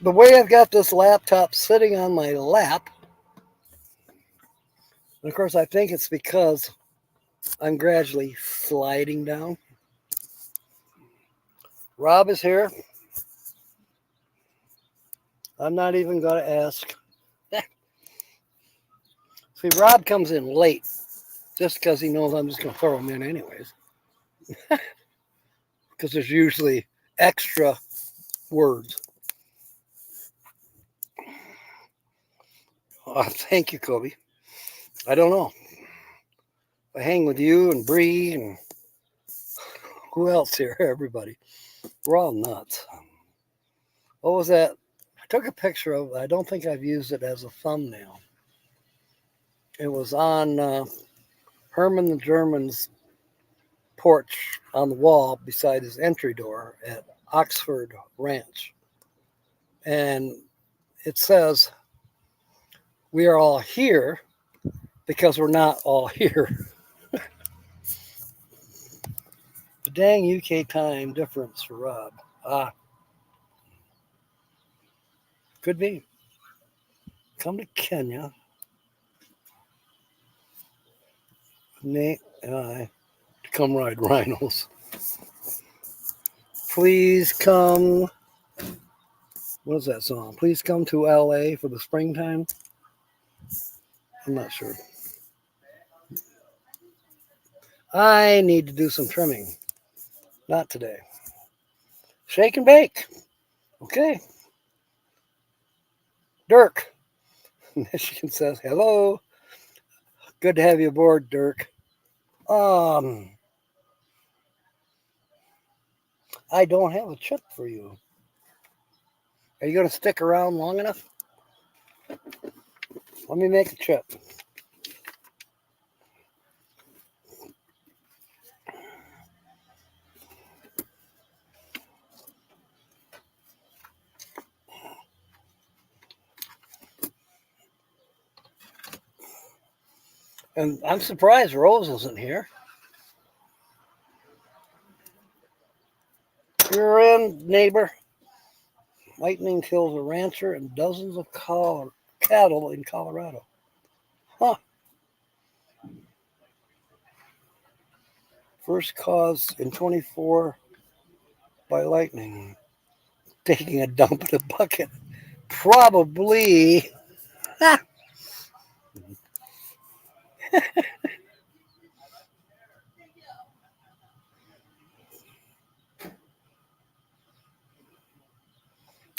A: The way I've got this laptop sitting on my lap, and of course I think it's because I'm gradually sliding down. Rob is here. I'm not even going to ask. See, Rob comes in late just because he knows I'm just going to throw him in anyways. Because there's usually extra words. Oh, thank you, Kobe. I don't know. I hang with you and Bree and who else here? Everybody. We're all nuts. What was that? I took a picture of it. I don't think I've used it as a thumbnail. It was on Herman the German's porch on the wall beside his entry door at Oxford Ranch. And it says, we are all here because we're not all here. The dang UK time difference for Rob. Could be. Come to Kenya. Nate and I to come ride rhinos. Please come. What is that song? Please come to LA for the springtime. I'm not sure. I need to do some trimming. Not today. Shake and bake. Okay. Dirk. Michigan says, hello. Good to have you aboard, Dirk. I don't have a chip for you. Are you going to stick around long enough? Let me make a chip. And I'm surprised Rose isn't here. You're in, neighbor. Lightning kills a rancher and dozens of cattle in Colorado. Huh. First cause in 24 by lightning. Taking a dump in a bucket. Probably.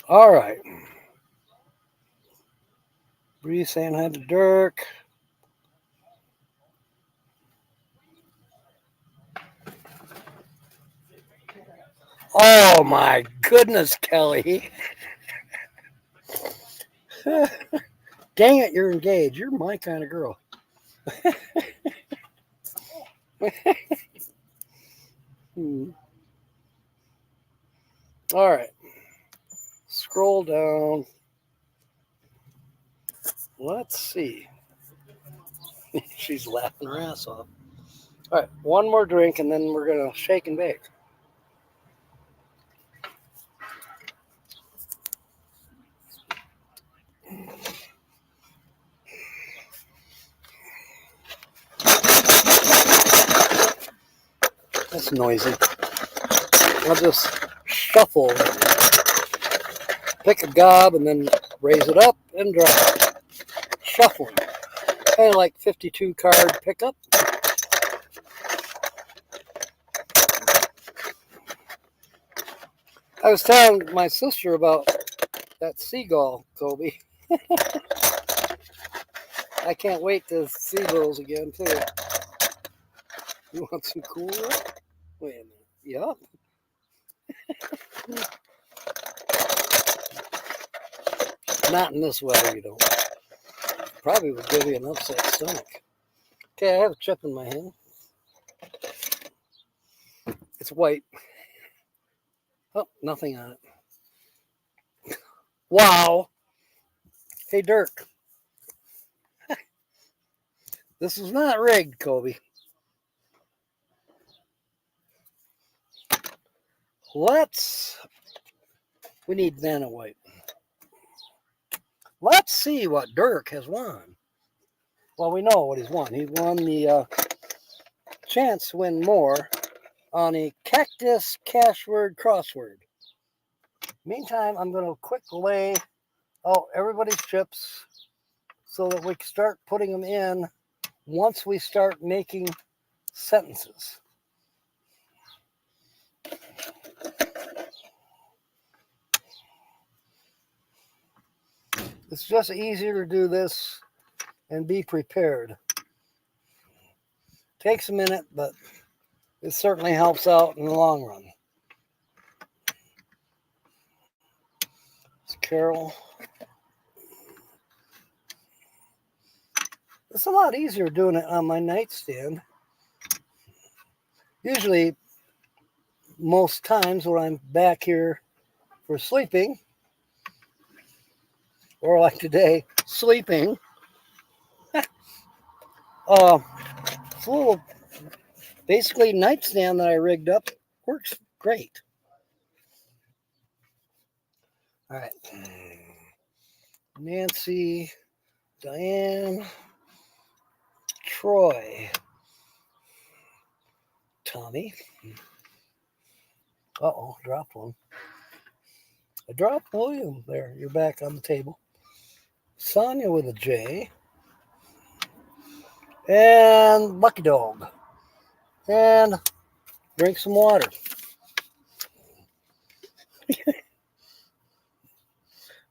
A: All right. Bree saying hi to Dirk. Oh my goodness, Kelly. Dang it, you're engaged. You're my kind of girl. All right. Scroll down. Let's see. She's laughing her ass off. All right, one more drink and then we're going to shake and bake. That's noisy. I'll just shuffle. Pick a gob and then raise it up and drop it. Shuffling. Kind of like 52 card pickup. I was telling my sister about that seagull, Kobe. I can't wait to see those again, too. You want some cool? Wait a minute. Yup. Not in this weather, you don't. Probably would give you an upset stomach. Okay, I have a chip in my hand. It's white. Oh, nothing on it. Wow. Hey, Dirk. This is not rigged, Kobe. We need Vanna White. Let's see what Dirk has won. Well, we know what he's won. He won the chance to win more on a cactus cashword crossword. Meantime, I'm going to quick lay out everybody's chips so that we can start putting them in once we start making sentences. It's just easier to do this and be prepared. Takes a minute, but it certainly helps out in the long run. It's Carol. It's a lot easier doing it on my nightstand. Usually, most times when I'm back here for sleeping, or like today, sleeping, it's a little, basically, nightstand that I rigged up works great. All right. Nancy, Diane, Troy, Tommy. Uh-oh, dropped one. I dropped William. There, you're back on the table. Sonia with a J. And Lucky Dog. And drink some water.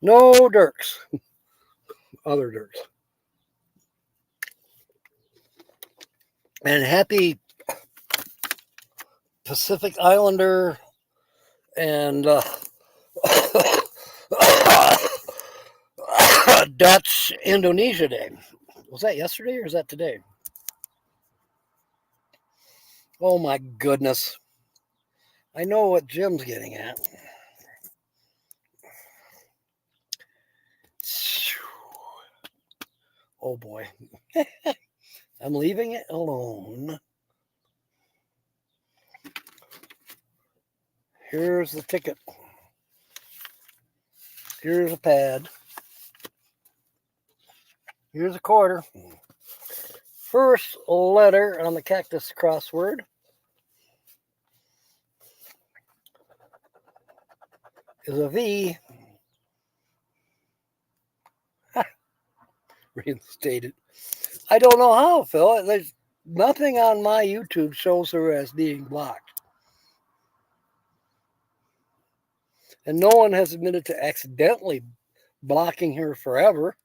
A: No Dirks. Other Dirks. And happy Pacific Islander and Dutch Indonesia Day. Was that yesterday or is that today? Oh my goodness. I know what Jim's getting at. Oh boy. I'm leaving it alone. Here's the ticket. Here's a pad. Here's a quarter. First letter on the cactus crossword is a V. Reinstated. I don't know how, Phil. There's nothing on my YouTube shows her as being blocked. And no one has admitted to accidentally blocking her forever.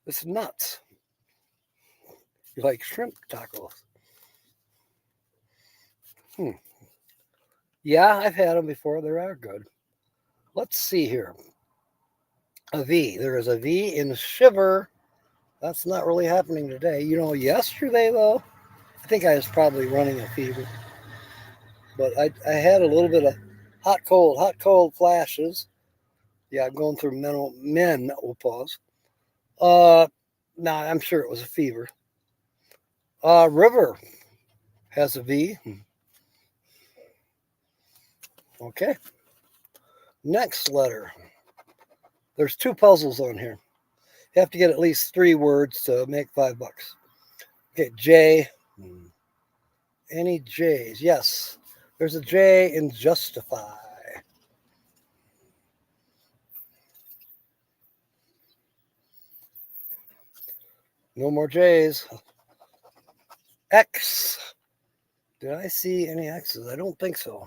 A: This is nuts. You like shrimp tacos? Yeah, I've had them before. They are good. Let's see here. A V. There is a V in shiver. That's not really happening today. You know, yesterday, though, I think I was probably running a fever. But I had a little bit of hot, cold flashes. Yeah, I'm going through menopause. I'm sure it was a fever. River has a V. Okay. Next letter. There's 2 puzzles on here. You have to get at least 3 words to make $5. Okay, J. Any J's? Yes. There's a J in justify. No more J's. X. Did I see any X's? I don't think so.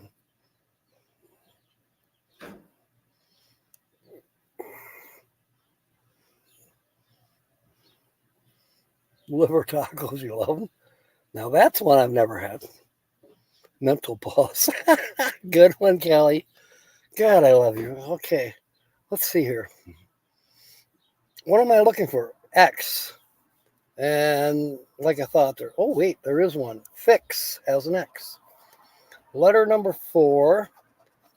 A: Liver tacos, you love them? Now that's one I've never had. Mental pause. Good one, Kelly. God, I love you. Okay, let's see here. What am I looking for? X. And like I thought there. Oh, wait, there is one. Fix has an X. Letter number 4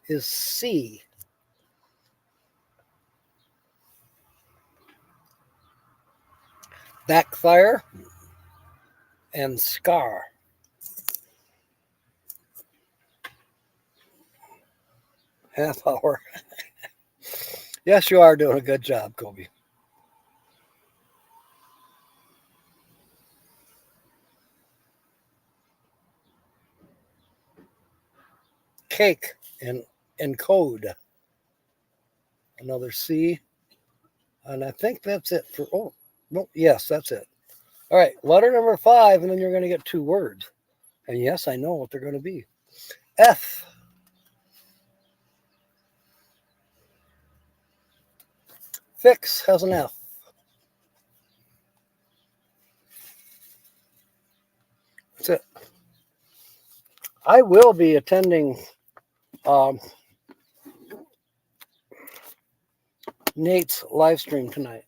A: is C. Backfire and scar. Half hour. Yes, you are doing a good job, Kobe. Cake and encode. Another C. And I think that's it for, oh, no, yes, that's it. All right, letter number 5, and then you're going to get 2 words. And yes, I know what they're going to be. F. Fix has an F. That's it. I will be attending Nate's live stream tonight.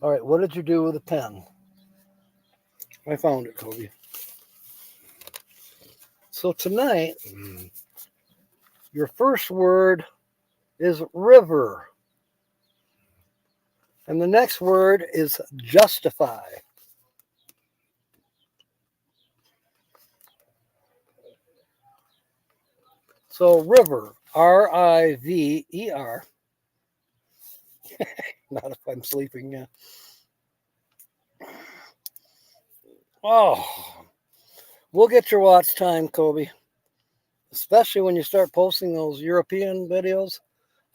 A: All right, what did you do with a pen? I found it, Kobe. So tonight, your first word is river. And the next word is justify. So river, R-I-V-E-R. Not if I'm sleeping. Yeah. Oh, We'll get your watch time, Kobe. Especially when you start posting those European videos.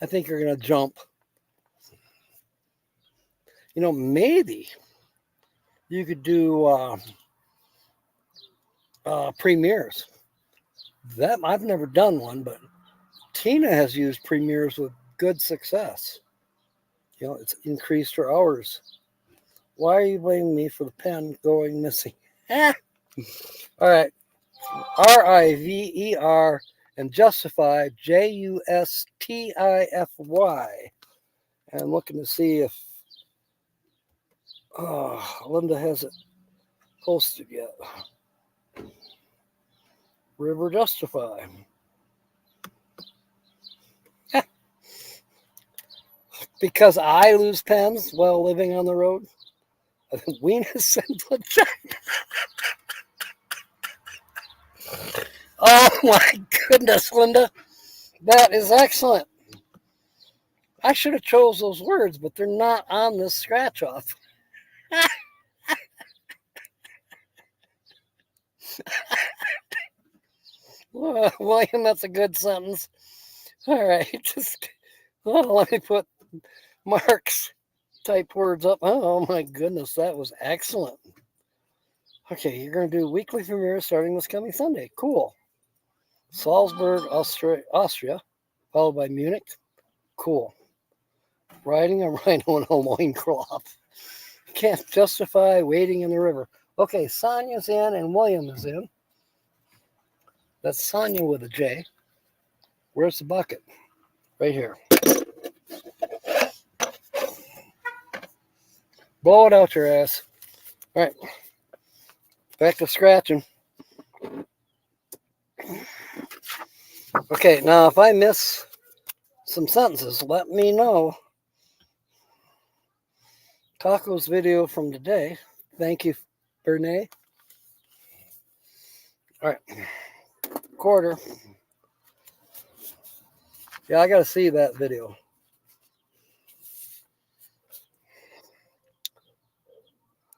A: I think you're going to jump. Maybe you could do premieres. That I've never done one, but Tina has used premieres with good success. It's increased her hours. Why are you blaming me for the pen going missing? All right. River and Justify, Justify. And I'm looking to see if Linda has it posted yet. River Justify. Because I lose pens while living on the road. Venus and vagina. Oh my goodness, Linda. That is excellent. I should have chose those words, but they're not on this scratch off. William, that's a good sentence. All right, let me put Mark's type words up. Oh my goodness, that was excellent. Okay, you're going to do weekly premiere starting this coming Sunday. Cool. Salzburg, Austria, followed by Munich. Cool. Riding a rhino in a loincloth. Can't justify wading in the river. Okay, Sonia's in and William is in. That's Sonia with a J. Where's the bucket? Right here. Blow it out your ass. All right. Back to scratching. Okay, now if I miss some sentences, let me know. Taco's video from today. Thank you, Bernay. All right. Quarter. Yeah, I got to see that video.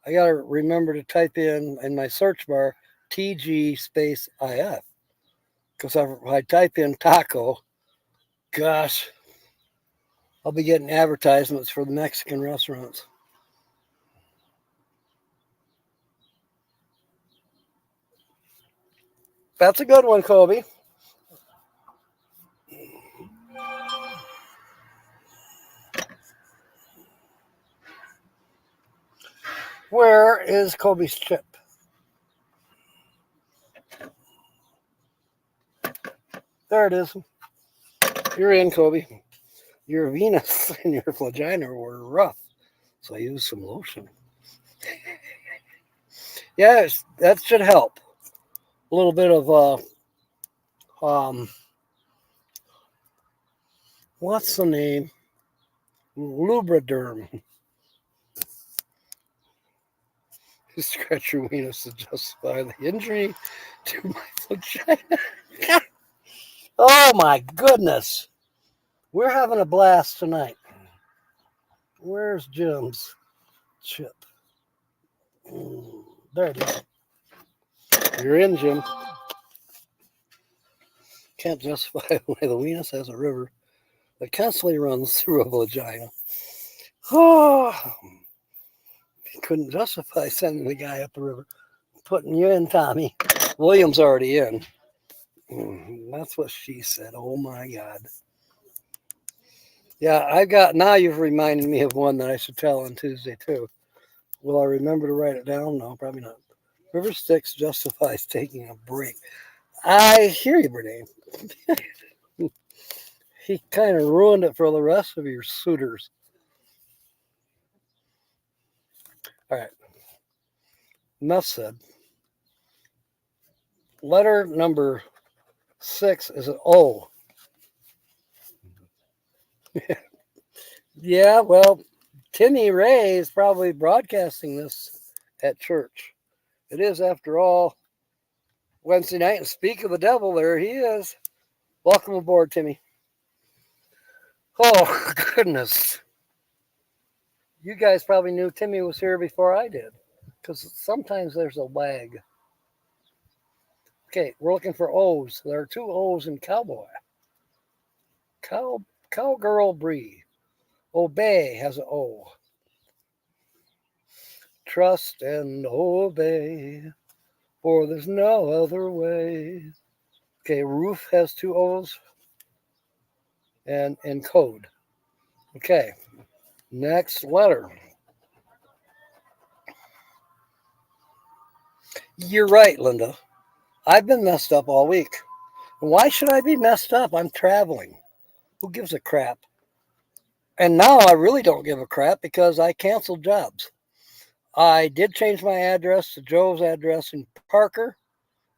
A: I got to remember to type in my search bar TG space IF. Because if I type in taco, gosh, I'll be getting advertisements for the Mexican restaurants. That's a good one, Kobe. Where is Kobe's chip? There it is. You're in, Kobe. Your Venus and your vagina were rough, so I used some lotion. Yes, that should help. A little bit of what's the name? Lubriderm. You scratch your Venus to justify the injury to my vagina. Oh my goodness. We're having a blast tonight. Where's Jim's chip? There it is. You're in, Jim. Can't justify why the Venus has a river that constantly runs through a vagina. Oh, couldn't justify sending the guy up the river. Putting you in, Tommy. William's already in. That's what she said. Oh my God. Yeah, now you've reminded me of one that I should tell on Tuesday too. Will I remember to write it down? No, probably not. River Styx justifies taking a break. I hear you, Bernay. He kind of ruined it for the rest of your suitors. All right. Enough said. Letter number 6 is an O. Yeah, well, Timmy Ray is probably broadcasting this at church. It is, after all, Wednesday night. And speak of the devil, there he is. Welcome aboard, Timmy. Oh, goodness. You guys probably knew Timmy was here before I did, because sometimes there's a lag. Okay, we're looking for O's. There are 2 O's in cowboy. Cowgirl Bree. Obey has an O. Trust and obey, for there's no other way. Okay, roof has 2 O's and code. Okay, next letter. You're right, Linda. I've been messed up all week. Why should I be messed up? I'm traveling. Who gives a crap? And now I really don't give a crap because I canceled jobs. I did change my address to Joe's address in Parker,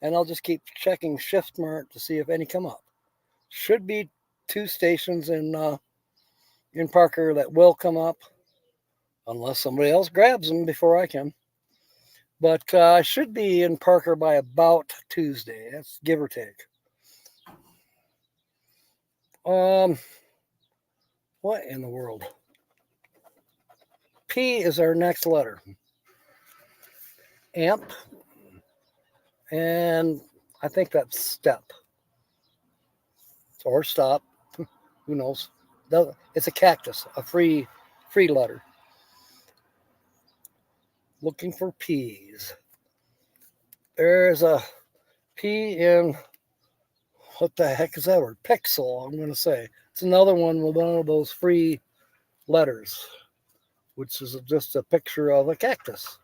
A: and I'll just keep checking ShiftMart to see if any come up. Should be 2 stations in Parker that will come up, unless somebody else grabs them before I can. But I should be in Parker by about Tuesday. That's give or take. What in the world? P is our next letter. Amp. And I think that's step. Or stop. Who knows? It's a cactus, a free letter. Looking for P's. There's a P in, what the heck is that word? Pixel, I'm going to say. It's another one with one of those free letters, which is just a picture of a cactus,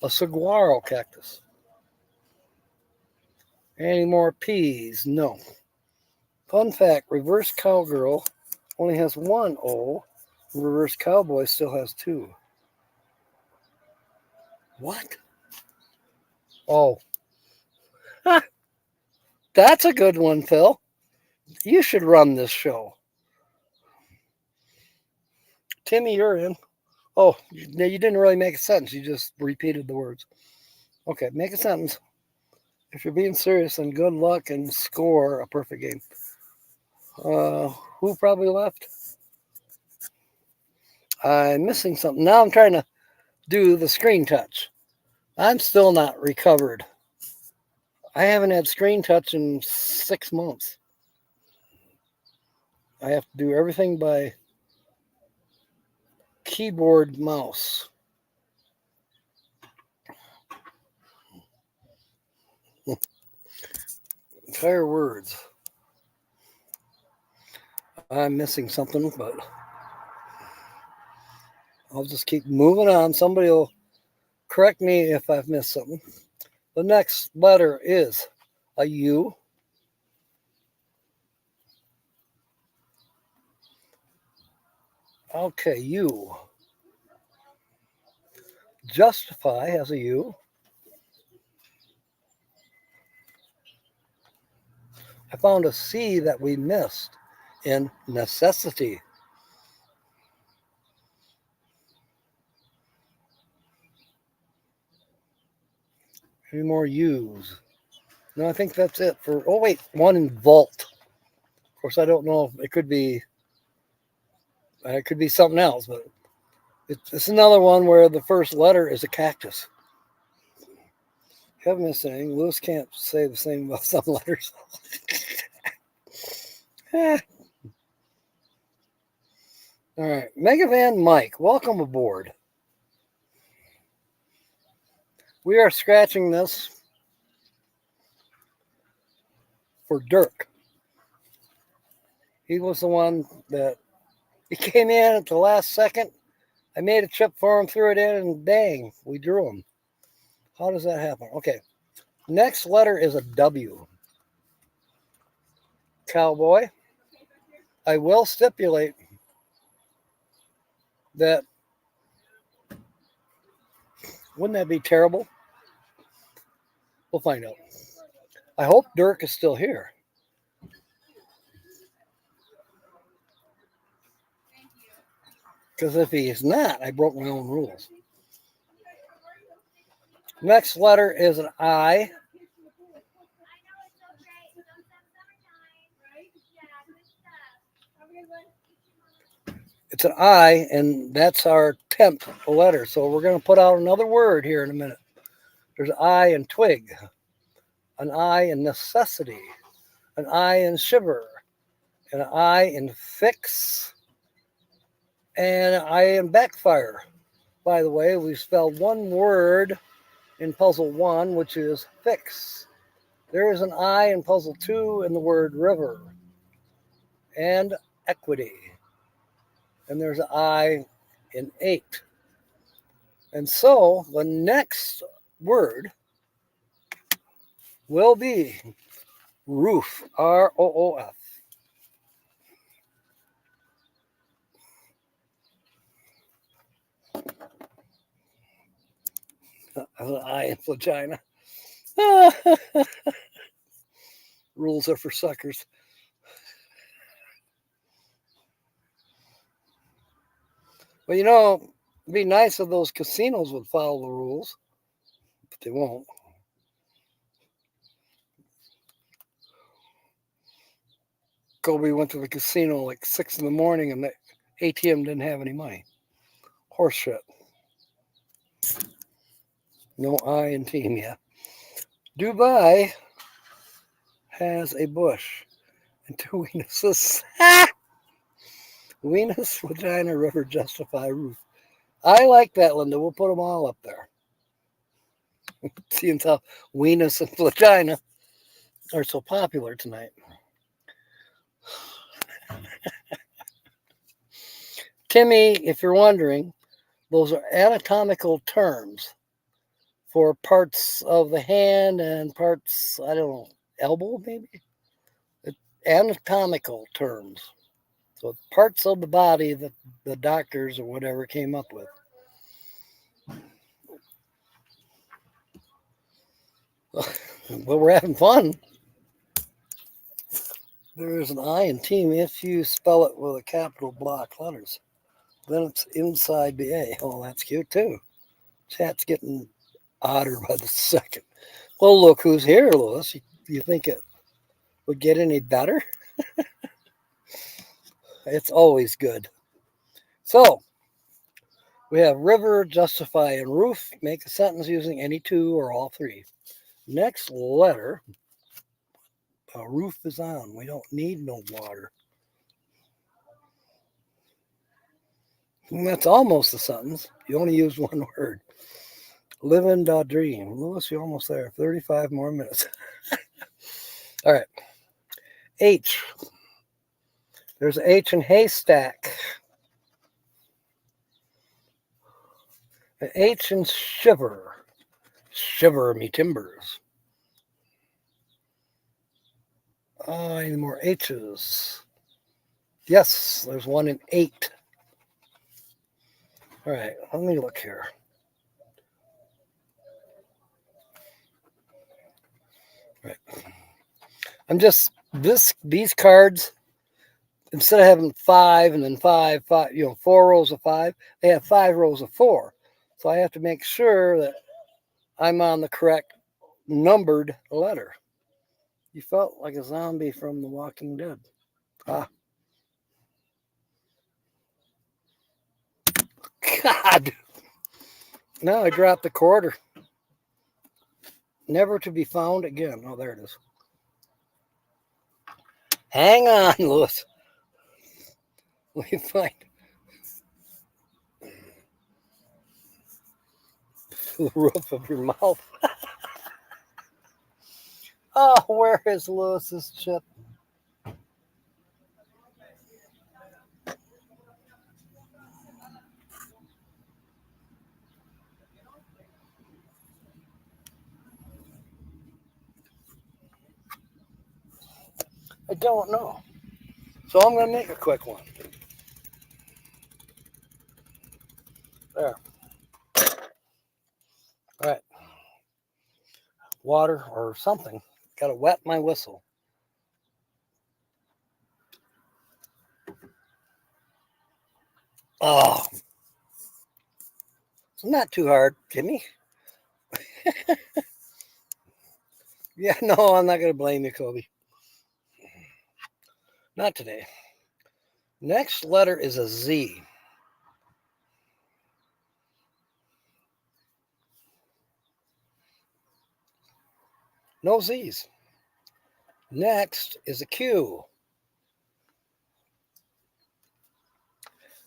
A: a saguaro cactus. Any more P's? No. Fun fact, reverse cowgirl only has 1 O. Reverse cowboy still has 2. What? Oh. That's a good one, Phil. You should run this show. Timmy, you're in. Oh, you didn't really make a sentence. You just repeated the words. Okay, make a sentence. If you're being serious, then good luck and score a perfect game. Who probably left? I'm missing something. Now I'm trying to do the screen touch. I'm still not recovered. I haven't had screen touch in 6 months. I have to do everything by keyboard mouse. Entire words. I'm missing something, but I'll just keep moving on. Somebody will correct me if I've missed something. The next letter is a U. Okay, U. Justify has a U. I found a C that we missed in necessity. Any more U's? No, I think that's it for. Oh wait, one in vault. Of course, I don't know. It could be something else, but it's another one where the first letter is a cactus. Haven't missed anything. Lewis can't say the same about some letters. All right, Megavan Mike, welcome aboard. We are scratching this for Dirk. He was the one that he came in at the last second. I made a chip for him, threw it in, and dang, we drew him. How does that happen? Okay, next letter is a W. Cowboy. I will stipulate that, wouldn't that be terrible? We'll find out. I hope Dirk is still here. Because if he is not, I broke my own rules. Next letter is an I. It's an I, and that's our 10th letter. So we're going to put out another word here in a minute. There's I and twig. an I in necessity, an I in shiver, an I in fix, and an I in backfire. By the way, we spelled one word in puzzle 1, which is fix. There is an I in puzzle 2 in the word river and equity. And there's an I in 8. And so the next word will be roof, ROOF. An I in vagina. Rules are for suckers. Well, you know, it'd be nice if those casinos would follow the rules, but they won't. Kobe went to the casino like 6 in the morning and the ATM didn't have any money. Horse shit. No I in team yet. Dubai has a bush and 2 weenuses. Venus, vagina, river, justify, roof. I like that, Linda. We'll put them all up there. Seeing how Venus and vagina are so popular tonight. Timmy, if you're wondering, those are anatomical terms for parts of the hand and parts, I don't know, elbow maybe? Anatomical terms. So parts of the body that the doctors or whatever came up with. But we're having fun. There's an I in team if you spell it with a capital block letters. Then it's inside the A. Oh, that's cute too. Chat's getting odder by the second. Well, look who's here, Louis. You think it would get any better? It's always good. So, we have river, justify, and roof. Make a sentence using any 2 or all 3. Next letter, roof is on. We don't need no water. And that's almost a sentence. You only use one word. Living the dream. Louis, you're almost there. 35 more minutes. All right. H. There's an H in haystack. An H in shiver. Shiver me timbers. Any more H's? Yes, there's one in 8. All right, let me look here. All right. I'm just these cards, instead of having 5 and then 5, 4 rows of 5, they have 5 rows of 4. So I have to make sure that I'm on the correct numbered letter. You felt like a zombie from The Walking Dead. God. Now I dropped the quarter. Never to be found again. Oh, there it is. Hang on, Louis. Let me find the roof of your mouth. Oh, where is Lewis's chip? I don't know. So I'm going to make a quick one. There. All right. Water or something. Got to wet my whistle. Oh. It's not too hard, Timmy. Yeah, no, I'm not going to blame you, Kobe. Not today. Next letter is a Z. No Z's. Next is a Q.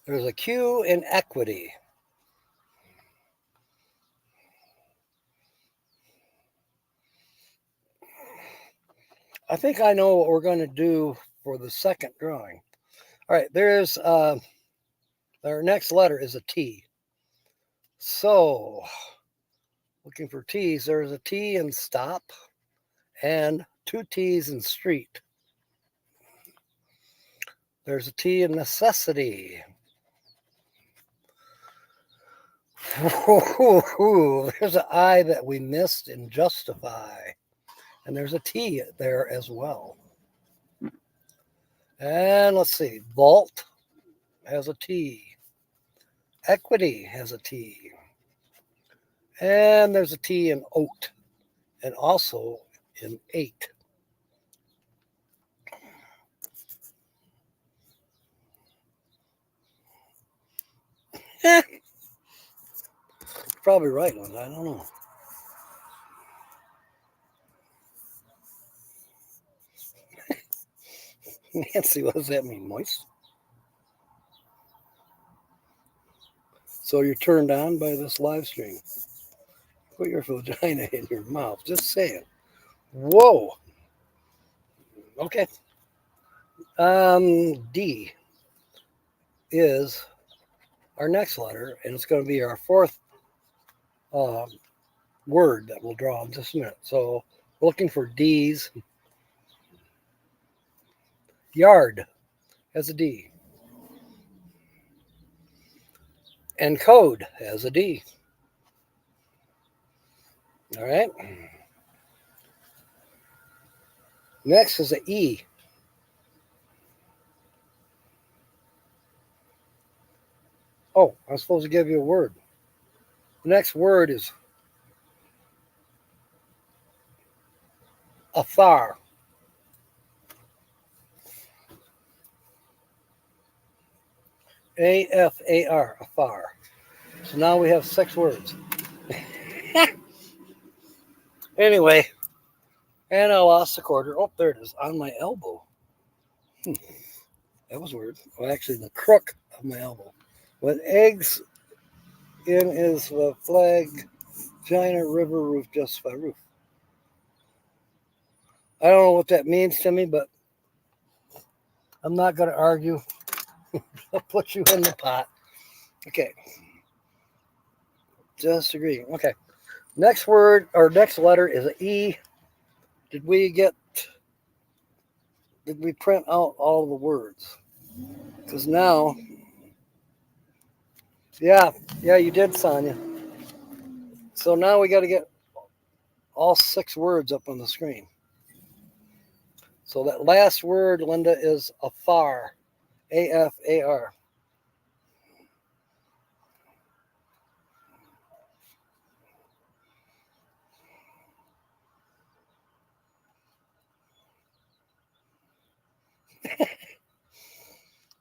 A: There's a Q in equity. I think I know what we're going to do for the second drawing. All right, there's our next letter is a T. So, looking for T's, there's a T in stop and two T's in street. There's a T in necessity. There's an I that we missed in justify. And there's a T there as well. And let's see, vault has a T. Equity has a T. And there's a T in oat and also in 8. You're probably right, Linda. I don't know. Nancy, what does that mean, moist? So you're turned on by this live stream. Put your vagina in your mouth. Just saying. Whoa. Okay. D is our next letter, and it's going to be our fourth word that we'll draw in just a minute. So we're looking for D's. Yard has a D. And code has a D. All right. Next is an E. Oh, I'm supposed to give you a word. The next word is afar. A-F-A-R, afar. So now we have 6 words. Anyway, and I lost a quarter. Oh, there it is, on my elbow. That was weird. Well, actually, the crook of my elbow. With eggs in is the flag, China River roof, justify roof. I don't know what that means to me, but I'm not going to argue. I'll put you in the pot. Okay. Just agreeing. Okay. Next word, or next letter is an E. Did we print out all the words? Because now, yeah, you did, Sonia. So now we got to get all 6 words up on the screen. So that last word, Linda, is afar. A-F-A-R.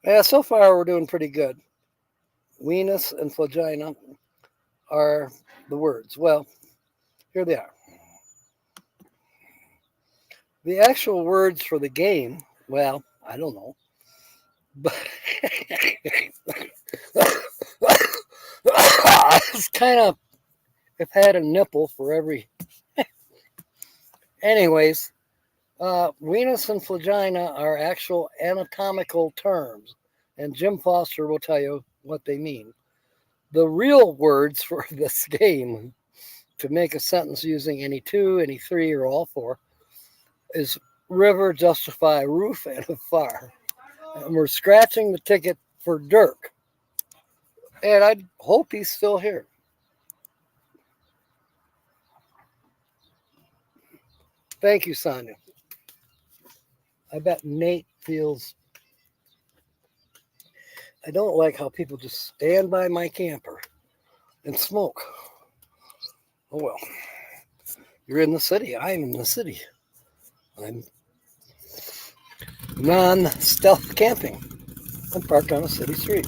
A: Yeah, so far we're doing pretty good. Venus and vagina are the words. Well, here they are. The actual words for the game, well, I don't know. But it's kind of, I've had a nipple for every. Anyways, Venus and vagina are actual anatomical terms, and Jim Foster will tell you what they mean. The real words for this game, to make a sentence using any 2, any 3, or all 4, is river, justify, roof, and afar. And we're scratching the ticket for Dirk. And I hope he's still here. Thank you, Sonia. I bet Nate feels. I don't like how people just stand by my camper and smoke. Oh well. You're in the city. I'm in the city. I'm non-stealth camping. I'm parked on a city street.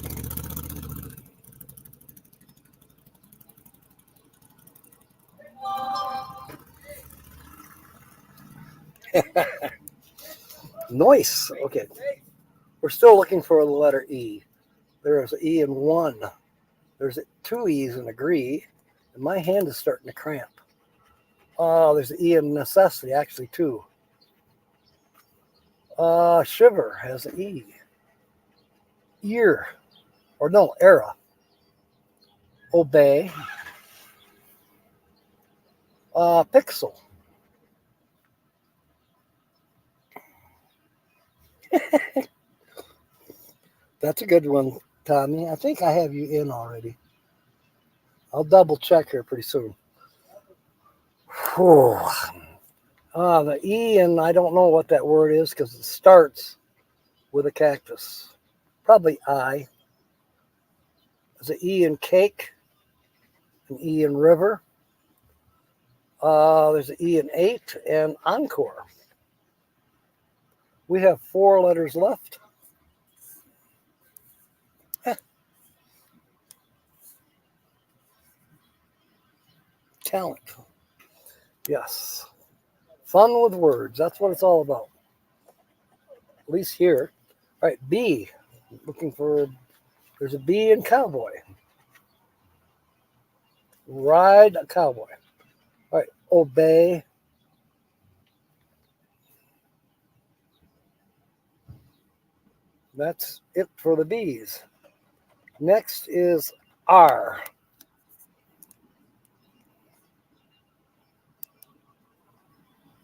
A: Nice. Okay. We're still looking for the letter E. There's an E in one. There's two E's in agree. And my hand is starting to cramp. Oh, there's an E in necessity, actually, two. Shiver has an E. Ear. Or no, era. Obey. Pixel. That's a good one, Tommy. I think I have you in already. I'll double check here pretty soon. Whew. The E, and I don't know what that word is because it starts with a cactus. Probably I. There's an E in cake, an E in river. There's an E in 8 and encore. We have 4 letters left. Talent. Yes. Fun with words. That's what it's all about. At least here. All right, B. Looking for, there's a B in cowboy. Ride a cowboy. All right, obey. That's it for the B's. Next is R.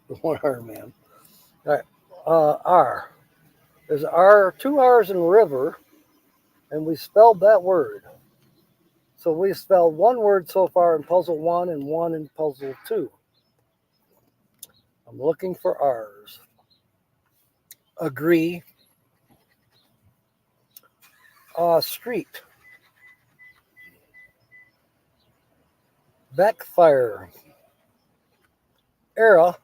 A: The 1 R man. All right, R. There's R, 2 R's in river, and we spelled that word. So we spelled one word so far in puzzle 1 and 1 in puzzle 2. I'm looking for R's. Agree. Street. Backfire. Era.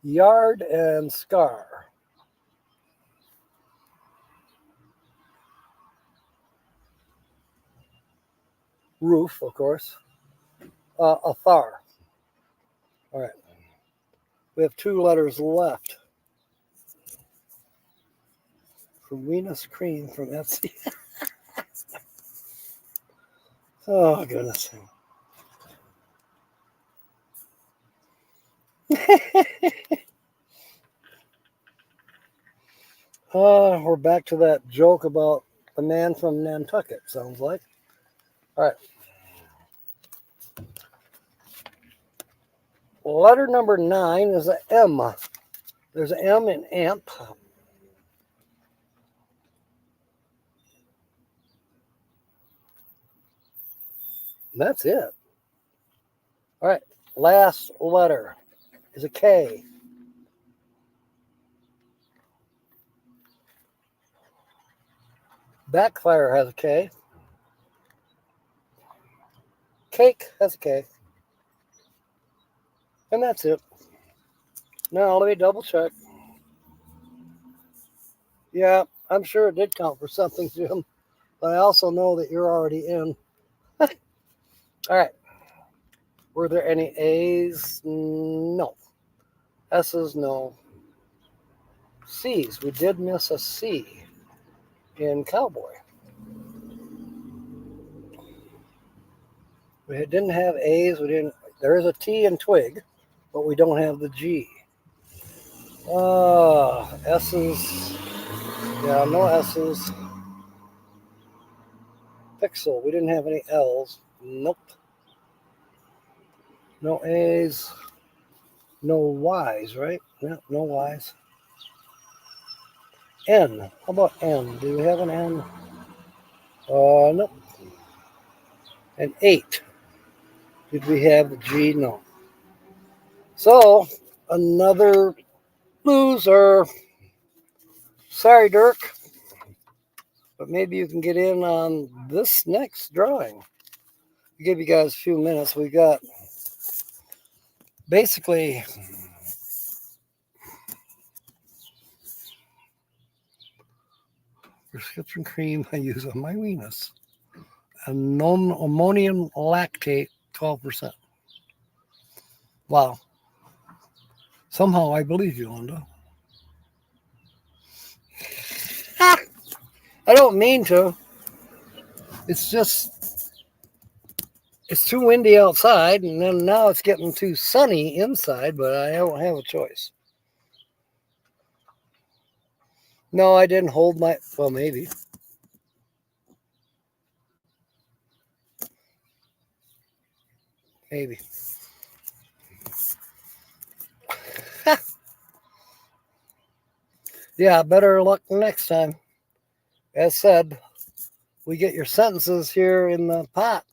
A: Yard and scar. Roof, of course. Athar. All right. We have 2 letters left. Venus cream from Etsy. Oh, goodness. We're back to that joke about the man from Nantucket, sounds like. All right. Letter number 9 is an M. There's an M in amp. That's it. All right. Last letter is a K. Backfire has a K. Cake has a K. And that's it. Now, let me double check. Yeah, I'm sure it did count for something, Jim. But I also know that you're already in. All right. Were there any A's? No. S's? No. C's. We did miss a C in cowboy. We didn't have A's. We didn't. There is a T in twig, but we don't have the G. S's. Yeah, no S's. Pixel. We didn't have any L's. Nope. No A's. No Y's, right? Yeah, no Y's. N. How about N? Do we have an N? Nope. And 8. Did we have the G? No. So, another loser. Sorry, Dirk. But maybe you can get in on this next drawing. I'll give you guys a few minutes. We got basically prescription cream I use on my weenus. A non-ammonium lactate, 12%. Wow. Somehow I believe you, Linda. I don't mean to. It's just, it's too windy outside, and then now it's getting too sunny inside, but I don't have a choice. No, I didn't hold my, well, maybe. Maybe. Yeah, better luck next time. As said, we get your sentences here in the pot.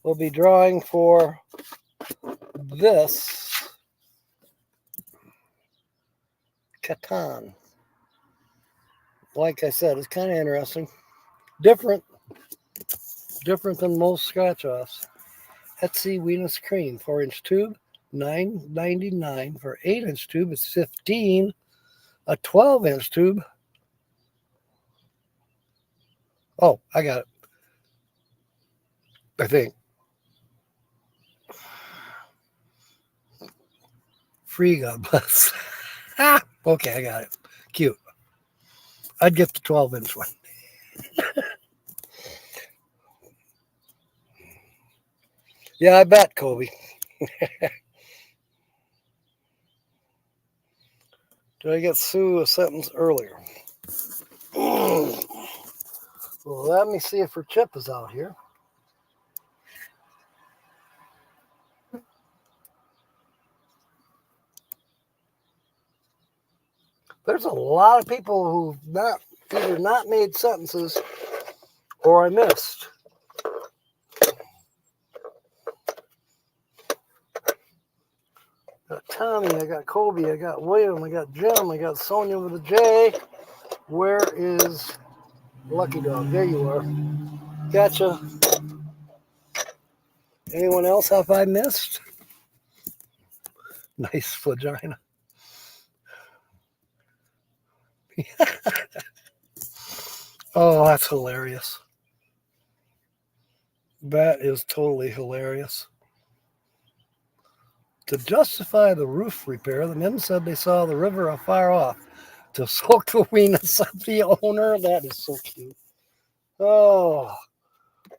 A: We'll be drawing for this Catan. Like I said, it's kind of interesting. Different than most scratch-offs. Etsy Venus Cream, 4-inch tube, $9.99. For 8-inch tube, it's $15. A 12-inch tube. Oh, I got it. I think. Free, God bless. Okay, I got it. Cute. I'd get the 12-inch one. Yeah, I bet, Kobe. Did I get Sue a sentence earlier? Well, let me see if her chip is out here. There's a lot of people who've either not made sentences or I missed. I got Tommy, I got Kobe, I got William, I got Jim, I got Sonia with a J. Where is Lucky Dog? There you are. Gotcha. Anyone else have I missed? Nice vagina. Oh, that's hilarious. That is totally hilarious. To justify the roof repair, the men said they saw the river afar off. To soak the weenus of the owner, that is so cute. Oh,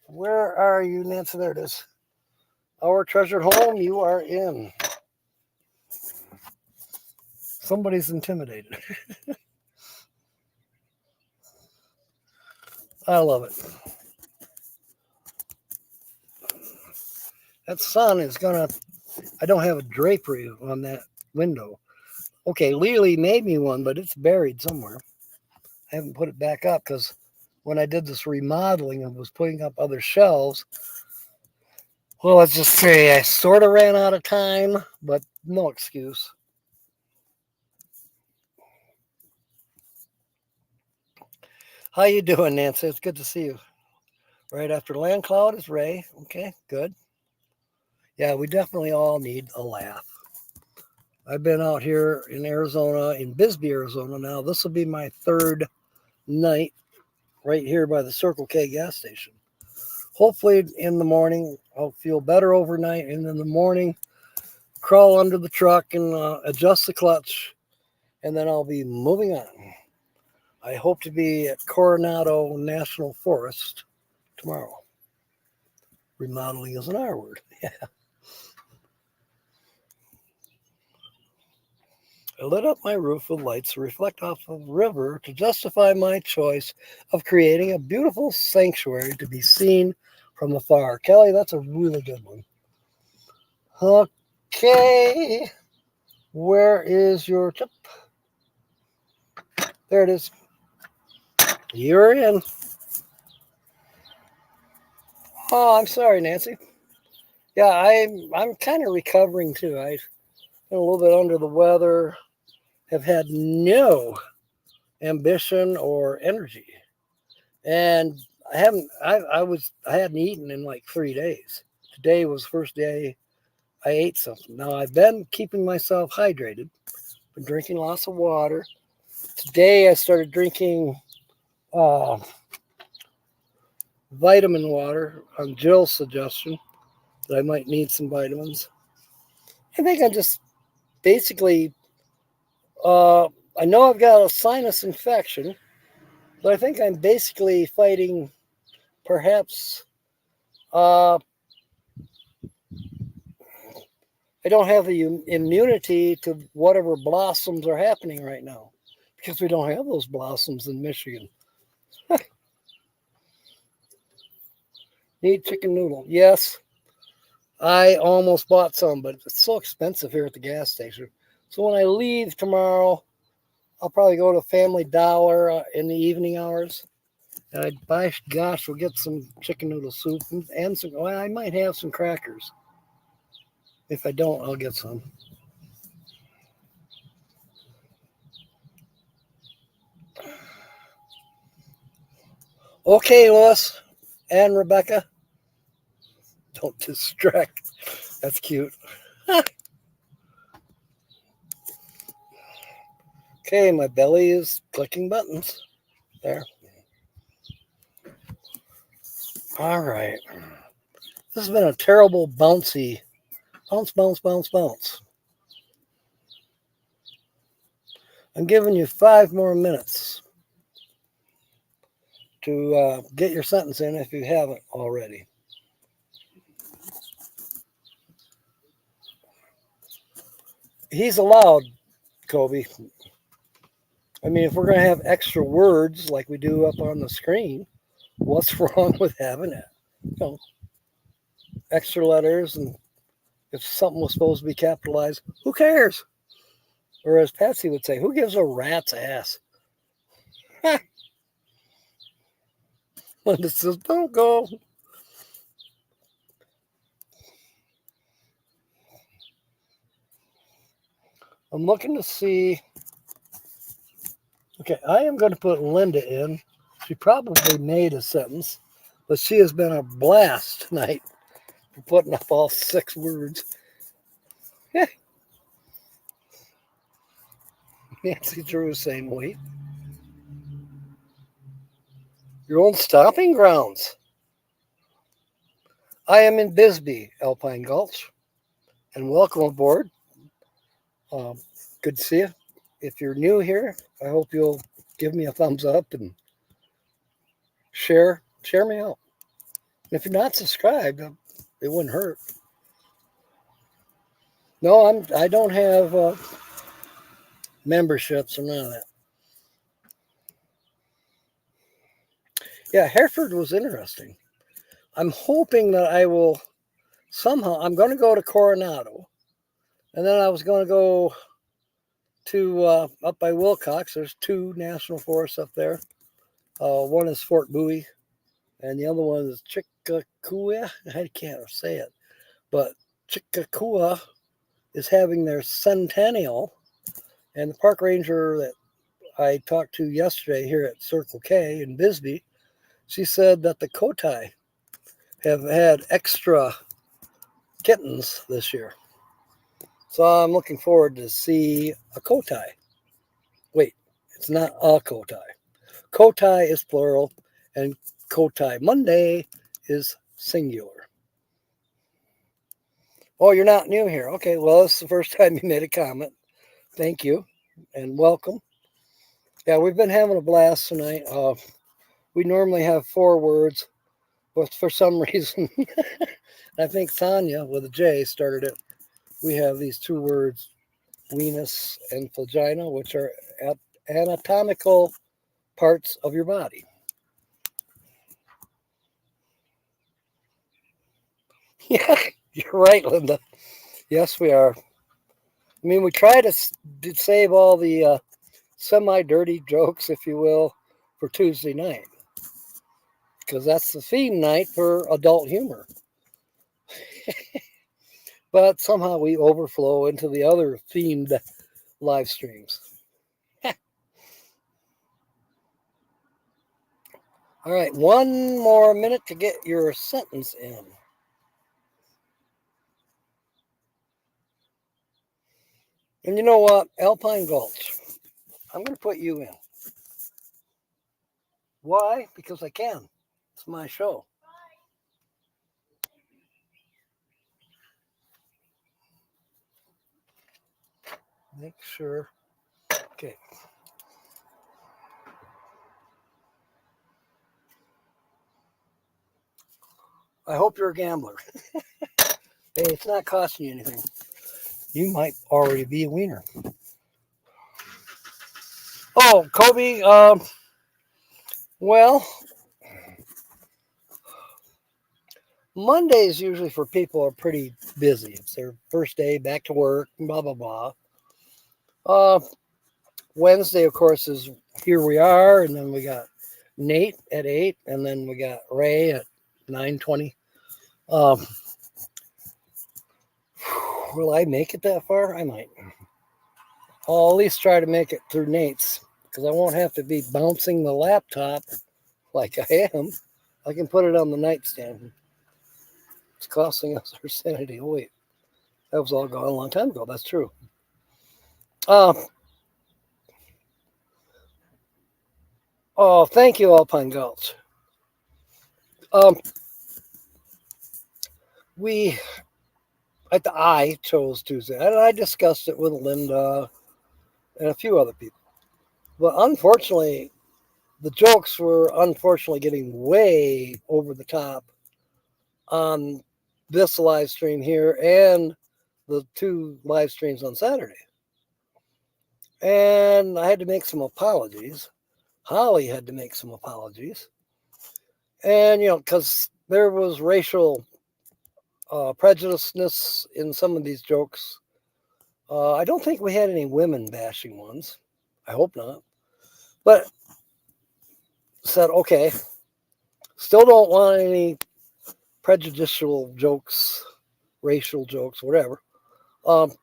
A: where are you, Nancy? There it is. Our treasured home, you are in. Somebody's intimidated. I love it. That sun is gonna, I don't have a drapery on that window. Okay, Lily made me one, but it's buried somewhere. I haven't put it back up because when I did this remodeling and was putting up other shelves, well, let's just say I sort of ran out of time, but no excuse. How you doing, Nancy? It's good to see you. Right after Land Cloud is Ray. Okay, good. Yeah, we definitely all need a laugh. I've been out here in Arizona, in Bisbee, Arizona now. This will be my third night right here by the Circle K gas station. Hopefully in the morning, I'll feel better overnight. And in the morning, crawl under the truck and adjust the clutch. And then I'll be moving on. I hope to be at Coronado National Forest tomorrow. Remodeling is an R word. Yeah. I lit up my roof with lights to reflect off of the river to justify my choice of creating a beautiful sanctuary to be seen from afar. Kelly, that's a really good one. Okay. Where is your chip? There it is. You're in. Oh, I'm sorry, Nancy. Yeah, I'm kind of recovering too. I've been a little bit under the weather. Have had no ambition or energy, and I hadn't eaten in like 3 days. Today was the first day I ate something. Now I've been keeping myself hydrated, been drinking lots of water. Today I started drinking vitamin water on Jill's suggestion that I might need some vitamins. I think I'm just basically I know I've got a sinus infection, but I think I'm basically fighting perhaps I don't have the immunity to whatever blossoms are happening right now because we don't have those blossoms in Michigan. Need chicken noodle. Yes, I almost bought some, but it's so expensive here at the gas station. So when I leave tomorrow, I'll probably go to Family Dollar in the evening hours. And I'd buy, gosh, we'll get some chicken noodle soup and some, well, I might have some crackers. If I don't, I'll get some. Okay, Lois and Rebecca. Don't distract. That's cute. Okay, my belly is clicking buttons. There. All right. This has been a terrible bouncy bounce, bounce, bounce, bounce. I'm giving you 5 more minutes to get your sentence in if you haven't already. He's allowed, Kobe. I mean, if we're going to have extra words like we do up on the screen, what's wrong with having it? You know, extra letters, and if something was supposed to be capitalized, who cares? Or as Patsy would say, who gives a rat's ass? Linda says, don't go. I'm looking to see. Okay, I am going to put Linda in. She probably made a sentence, but she has been a blast tonight for putting up all 6 words. Nancy Drew is saying, wait. Your own stomping grounds. I am in Bisbee, Alpine Gulch, and welcome aboard. Good to see you. If you're new here, I hope you'll give me a thumbs up and share me out. If you're not subscribed, it wouldn't hurt. No, I don't have memberships or none of that. Yeah, Hereford was interesting. I'm hoping that I will somehow. I'm going to go to Coronado, and then I was going to go to up by Wilcox. There's 2 national forests up there. One is Fort Bowie, and the other one is Chickakua. I can't say it, but Chickakua is having their centennial, and the park ranger that I talked to yesterday here at Circle K in Bisbee, she said that the Cotai have had extra kittens this year. So I'm looking forward to see a Cotai. Wait, it's not a Cotai. Cotai is plural, and Cotai Monday is singular. Oh, you're not new here. Okay, well, it's the first time you made a comment. Thank you, and welcome. Yeah, we've been having a blast tonight. We normally have 4 words, but for some reason, I think Sonia with a J started it. We have these 2 words, venus and vagina, which are anatomical parts of your body. Yeah, you're right, Linda. Yes, we are. I mean, we try to save all the semi-dirty jokes, if you will, for Tuesday night, because that's the theme night for adult humor. But somehow we overflow into the other themed live streams. All right, 1 more minute to get your sentence in. And you know what? Alpine Gulch. I'm going to put you in. Why? Because I can. It's my show. Make sure Okay. I hope you're a gambler. Hey, it's not costing you anything. You might already be a wiener. Oh, Kobe. Well, Mondays usually for people are pretty busy. It's their first day back to work. Blah blah blah. Uh, Wednesday, of course, is here we are, and then we got Nate at 8, and then we got Ray at 9:20. Um, will I make it that far? I might. I'll at least try to make it through Nate's because I won't have to be bouncing the laptop like I am. I can put it on the nightstand. It's costing us our sanity. Oh, wait. That was all gone a long time ago. That's true. Oh, thank you, Alpine Gulch. We, I chose Tuesday, and I discussed it with Linda and a few other people. But unfortunately, the jokes were unfortunately getting way over the top on this live stream here and the 2 live streams on Saturday. And I had to make some apologies. Holly had to make some apologies. And, because there was racial prejudiceness in some of these jokes. I don't think we had any women bashing ones. I hope not. But said, okay, still don't want any prejudicial jokes, racial jokes, whatever. But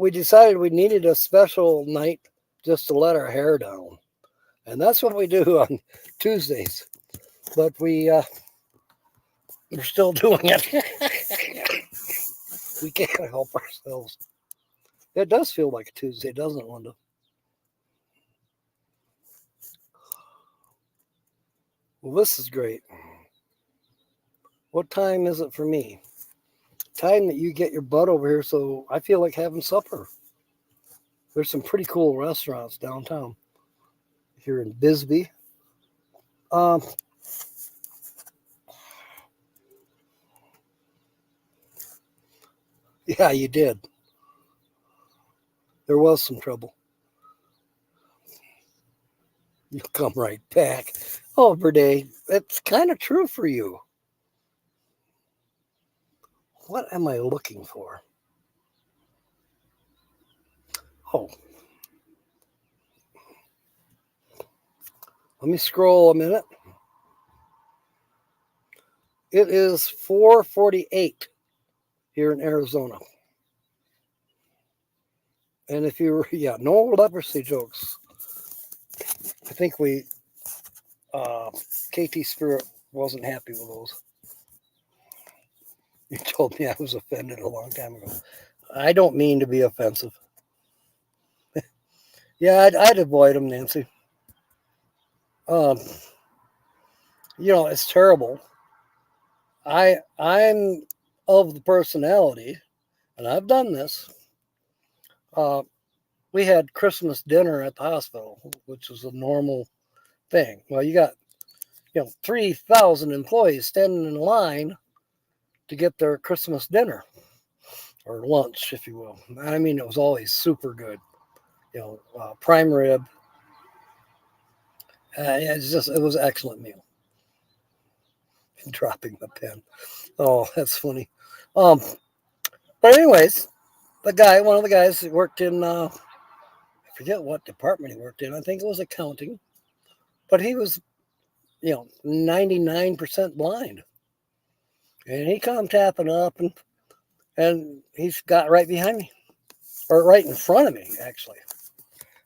A: we decided we needed a special night just to let our hair down. And that's what we do on Tuesdays. But we're still doing it. We can't help ourselves. It does feel like a Tuesday, doesn't it, Linda? Well, this is great. What time is it for me? Time that you get your butt over here, so I feel like having supper. There's some pretty cool restaurants downtown here in Bisbee. Yeah, you did. There was some trouble. You'll come right back. Oh, Verde, that's kind of true for you. What am I looking for? Oh. Let me scroll a minute. It is 4:48 here in Arizona. And if you were, no leprosy jokes. I think KT Spirit wasn't happy with those. You told me I was offended a long time ago. I don't mean to be offensive. Yeah, I'd avoid them, Nancy. It's terrible. I'm of the personality, and I've done this. We had Christmas dinner at the hospital, which was a normal thing. Well, you got 3,000 employees standing in line to get their Christmas dinner or lunch, if you will. I mean, it was always super good. Prime rib. It was an excellent meal. Dropping the pen. Oh, that's funny. But anyways, one of the guys that worked in, I forget what department he worked in. I think it was accounting, but he was, 99% blind. And he come tapping up and he's got right behind me, or right in front of me, actually.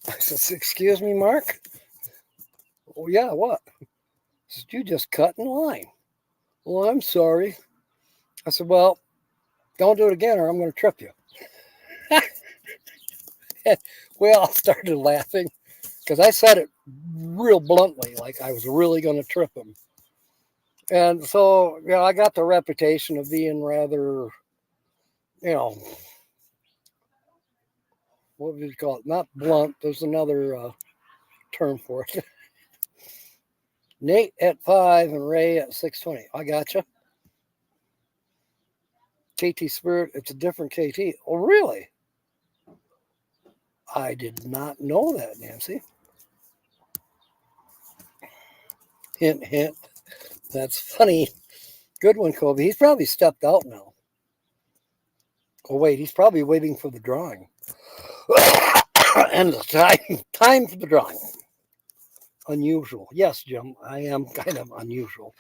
A: I said, "Excuse me, Mark." "Oh, yeah, what?" I said, "You just cut in line." "Well, I'm sorry." I said, "Well, don't do it again or I'm going to trip you." We all started laughing because I said it real bluntly, like I was really going to trip him. And so, I got the reputation of being rather, what would you call it? Not blunt. There's another term for it. Nate at 5 and Ray at 620. I gotcha. KT Spirit, it's a different KT. Oh, really? I did not know that, Nancy. Hint, hint. That's funny. Good one, Kobe. He's probably stepped out now. Oh, wait, he's probably waiting for the drawing. And the time for the drawing. Unusual. Yes, Jim, I am kind of unusual.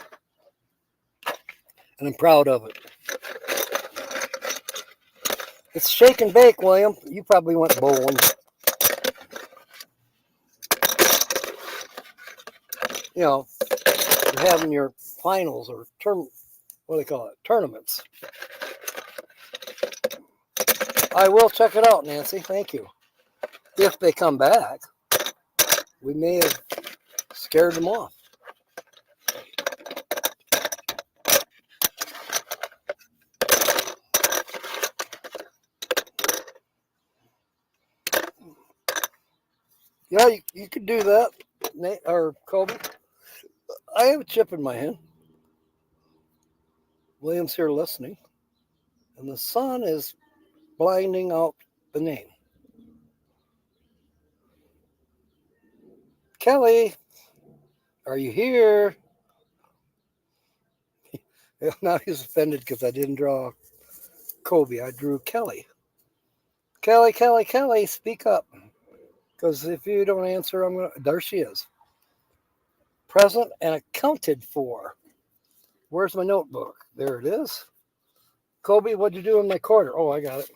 A: And I'm proud of it. It's shake and bake, William. You probably went bowling. You know, you're having your finals or what do they call it? Tournaments. I will check it out, Nancy. Thank you. If they come back, we may have scared them off. Yeah, you could do that, Nate or Kobe. I have a chip in my hand. William's here listening, and the sun is blinding out the name. Kelly, are you here? Now he's offended because I didn't draw Kobe. I drew Kelly. Kelly, speak up. Because if you don't answer, there she is. Present and accounted for. Where's my notebook? There it is. Kobe, what'd you do in my quarter? Oh, I got it.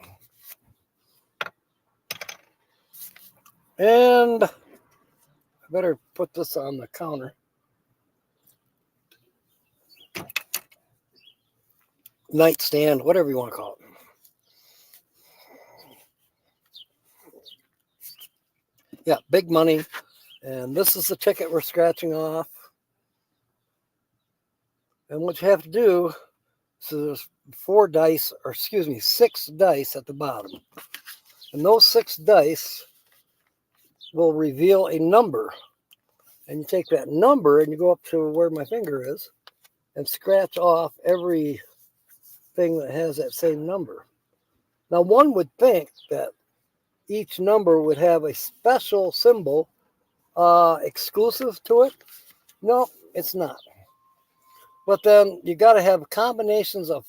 A: And I better put this on the counter. Nightstand, whatever you want to call it. Yeah, big money. And this is the ticket we're scratching off. And what you have to do, so there's 6 dice at the bottom. And those 6 dice will reveal a number. And you take that number and you go up to where my finger is and scratch off every thing that has that same number. Now, one would think that each number would have a special symbol exclusive to it. No, it's not. But then you got to have combinations of,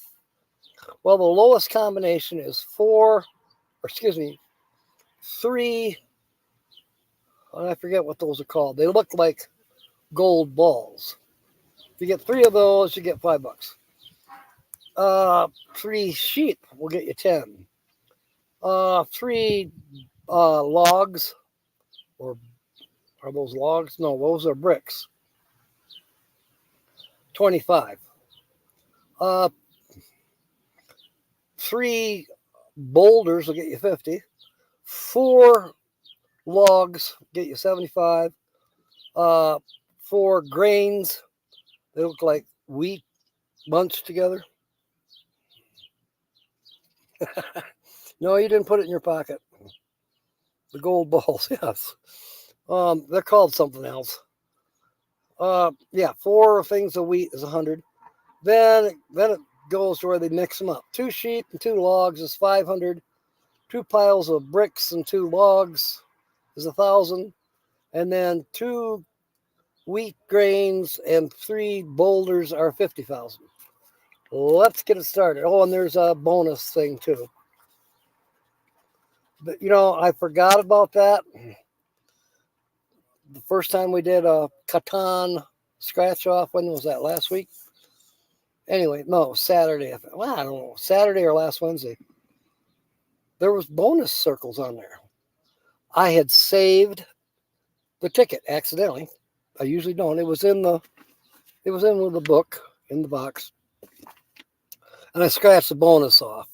A: well, the lowest combination is 3, I forget what those are called. They look like gold balls. If you get 3 of those, you get $5. 3 sheep will get you 10. 3 logs, or are those logs? No, those are bricks. 25. 3 boulders will get you 50. 4 logs get you 75. 4 grains, they look like wheat bunched together. No, you didn't put it in your pocket. The gold balls, yes. They're called something else. 4 things of wheat is 100. Then it goes to where they mix them up. 2 sheep and 2 logs is 500. 2 piles of bricks and 2 logs is 1,000. And then 2 wheat grains and 3 boulders are 50,000. Let's get it started. Oh, and there's a bonus thing too. But I forgot about that. The first time we did a Catan scratch off, when was that? Last week? Anyway, no, Saturday. Well, I don't know, Saturday or last Wednesday. There was bonus circles on there. I had saved the ticket accidentally. I usually don't. It was in the book, in the box. And I scratched the bonus off.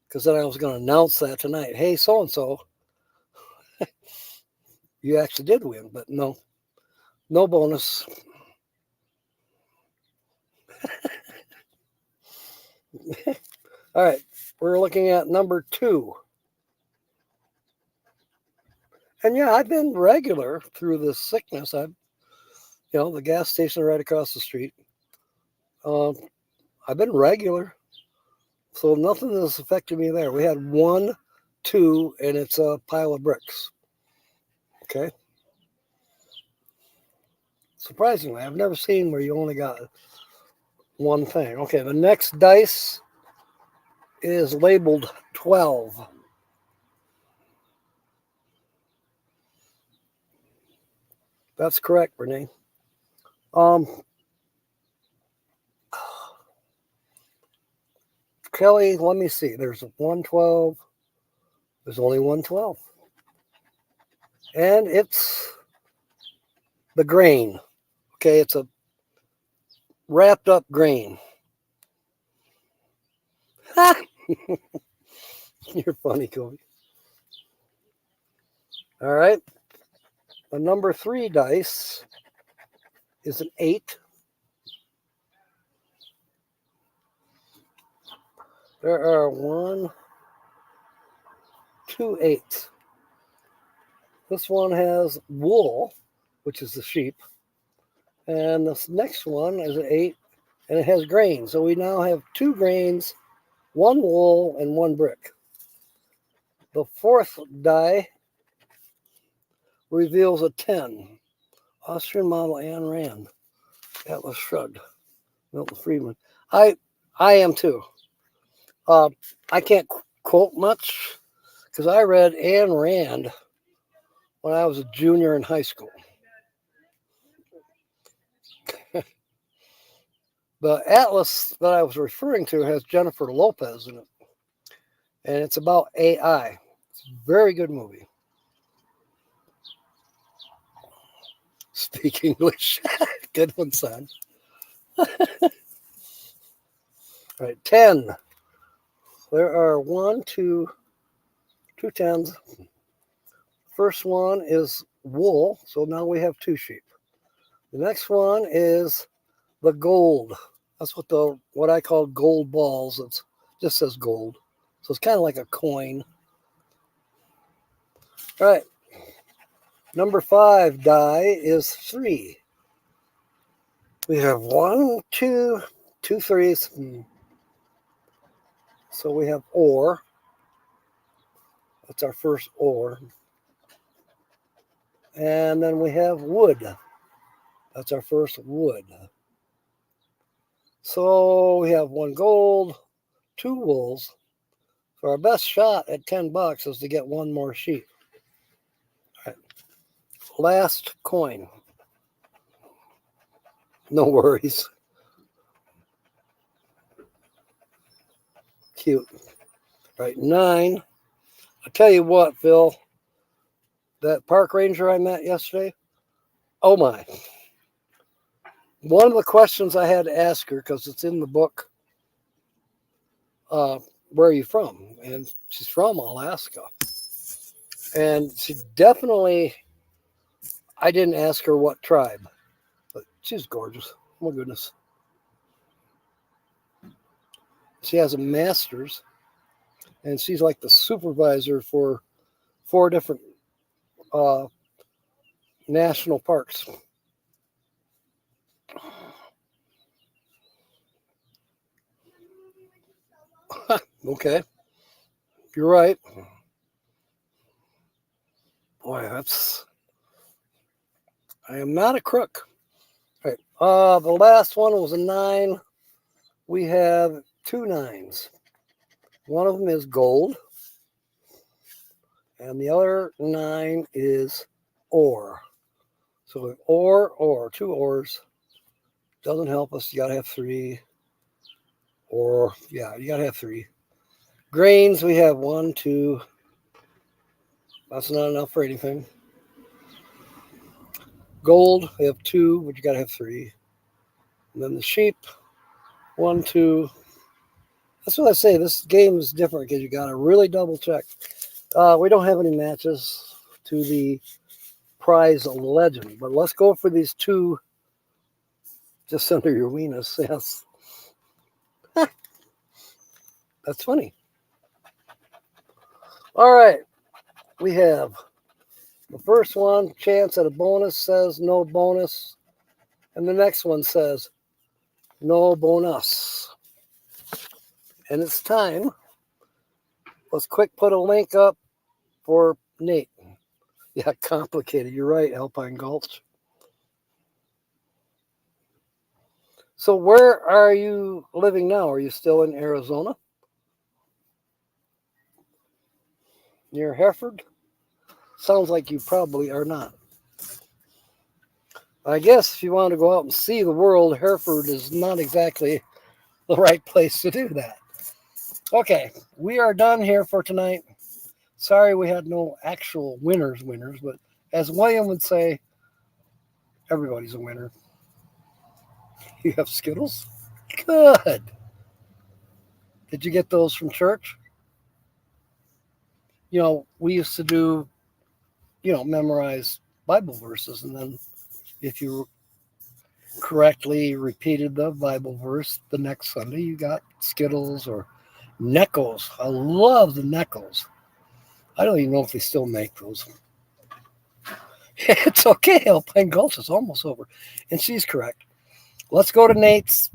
A: Because then I was going to announce that tonight. Hey, so-and-so, you actually did win, but no bonus. All right, we're looking at number 2. And yeah, I've been regular through this sickness. The gas station right across the street. Um, I've been regular, so nothing has affected me there. We had 1, 2, and it's a pile of bricks. Okay. Surprisingly, I've never seen where you only got one thing. Okay, the next dice is labeled 12. That's correct, Renee. Kelly, let me see. There's 112. There's only 112. And it's the grain. Okay, it's a wrapped up grain. You're funny, Cody. All right. The number 3 dice is an 8. There are 1, 2 8s. This one has wool, which is the sheep. And this next one is an 8, and it has grain. So we now have 2 grains, 1 wool, and 1 brick. The 4th die reveals a 10. Austrian model Ayn Rand. Atlas Shrugged. Milton Friedman. I am too. I can't quote much because I read Ayn Rand when I was a junior in high school. The atlas that I was referring to has Jennifer Lopez in it, and it's about AI. It's a very good movie. Speak English. Good one, son. All right, 10. There are 1, 2, 2 10s. First one is wool, so now we have 2 sheep. The next one is the gold. That's what I call gold balls. It just says gold. So it's kind of like a coin. All right. Number 5 die is 3. We have 1, 2, 2 threes. So we have ore. That's our first ore. And then we have wood. That's our first wood. So we have 1 gold, 2 wools. So our best shot at $10 is to get 1 more sheep. All right. Last coin. No worries. Cute. All right, 9. I tell you what, Phil, that park ranger I met yesterday, oh my. One of the questions I had to ask her, because it's in the book, where are you from? And she's from Alaska. And she definitely, I didn't ask her what tribe, but she's gorgeous. Oh my goodness. She has a master's, and she's like the supervisor for 4 different national parks. Okay. You're right. Boy, I am not a crook. All right. The last one was a 9. We have 2 9s. One of them is gold, and the other 9 is ore. So ore, 2 ores. Doesn't help us. You got to have 3. Or, yeah, you got to have 3. Grains, we have 1, 2. That's not enough for anything. Gold, we have 2, but you got to have 3. And then the sheep, 1, 2. That's what I say. This game is different because you got to really double check. We don't have any matches to the prize legend, but let's go for these 2 just under your weenus. Yes. That's funny. All right. We have The first one, chance at a bonus, says no bonus. And the next one says no bonus. And it's time. Let's quick put a link up for Nate. Yeah, complicated. You're right, Alpine Gulch. So where are you living now? Are you still in Arizona? Near Hereford? Sounds like you probably are not. I guess if you want to go out and see the world, Hereford is not exactly the right place to do that. Okay, we are done here for tonight. Sorry we had no actual winners, but as William would say, everybody's a winner. You have Skittles? Good. Did you get those from church? You know, we used to do, memorize Bible verses, and then if you correctly repeated the Bible verse the next Sunday, you got Skittles or Neckos. I love the Neckos. I don't even know if they still make those. It's okay. Alpine Gulch is almost over. And she's correct. Let's go to Nate's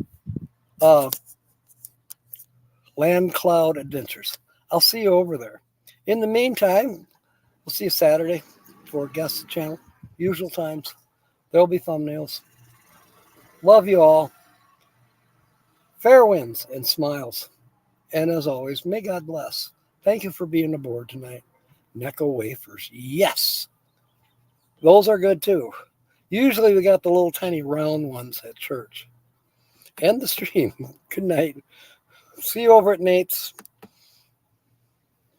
A: Land Cloud Adventures. I'll see you over there. In the meantime, we'll see you Saturday for Guest Channel. Usual times. There'll be thumbnails. Love you all. Fair winds and smiles. And as always, may God bless. Thank you for being aboard tonight. Necco wafers. Yes. Those are good too. Usually we got the little tiny round ones at church. End the stream. Good night. See you over at Nate's.